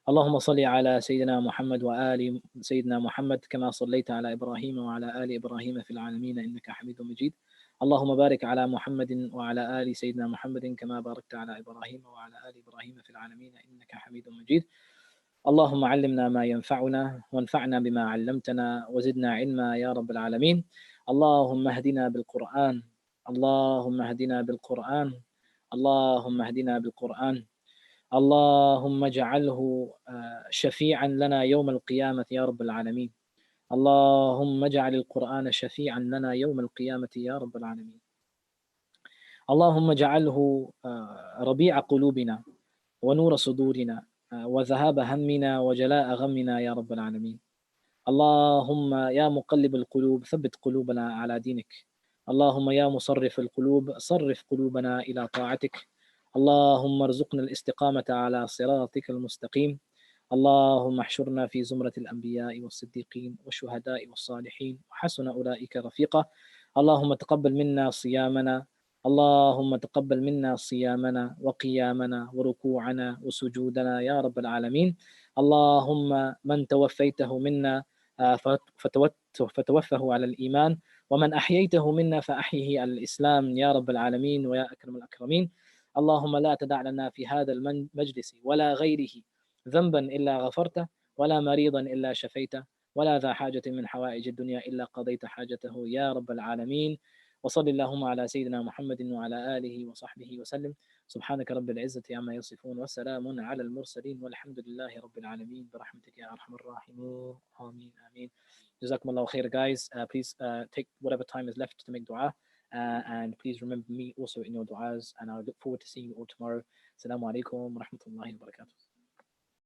اللهم صل على سيدنا محمد وآل سيدنا محمد كما صليت على إبراهيم وعلى آل إبراهيم في العالمين إنك حميد مجيد اللهم بارك على محمد وعلى آل سيدنا محمد كما باركت على إبراهيم وعلى آل إبراهيم في العالمين إنك حميد مجيد اللهم علمنا ما ينفعنا وانفعنا بما علمتنا وزدنا علما يا رب العالمين اللهم اهدنا بالقرآن اللهم اهدنا بالقرآن اللهم اهدنا بالقرآن اللهم اجعله شفيعا لنا يوم القيامة يا رب العالمين اللهم اجعل القرآن شفيعا لنا يوم القيامة يا رب العالمين اللهم اجعله ربيع قلوبنا ونور صدورنا وذهاب همنا وجلاء غمنا يا رب العالمين اللهم يا مقلب القلوب ثبت قلوبنا على دينك اللهم يا مصرف القلوب صرف قلوبنا إلى طاعتك اللهم ارزقنا الاستقامة على صراطك المستقيم اللهم احشرنا في زمرة الأنبياء والصديقين والشهداء والصالحين وحسن أولئك رفيقا اللهم تقبل منا صيامنا اللهم تقبل منا صيامنا وقيامنا وركوعنا وسجودنا يا رب العالمين اللهم من توفيته منا فتوفه على الإيمان، ومن أحييته منا فأحيه على الإسلام يا رب العالمين ويا أكرم الأكرمين. اللهم لا تدع لنا في هذا المجلس ولا غيره ذنبا إلا غفرته، ولا مريضا إلا شفيته، ولا ذا حاجة من حوائج الدنيا إلا قضيت حاجته يا رب العالمين. وصل اللهم على سيدنا محمد وعلى آله وصحبه وسلم. سبحانك رب العزة عما يصفون، وسلام على المرسلين، والحمد لله رب العالمين برحمتك يا أرحم الراحمين. آمين آمين. جزاكم الله خير guys. Please take whatever time is left to make dua. And please remember me also in your du'as, and I look forward to seeing you all tomorrow. Assalamu alaikum wa rahmatullahi wa barakatuh.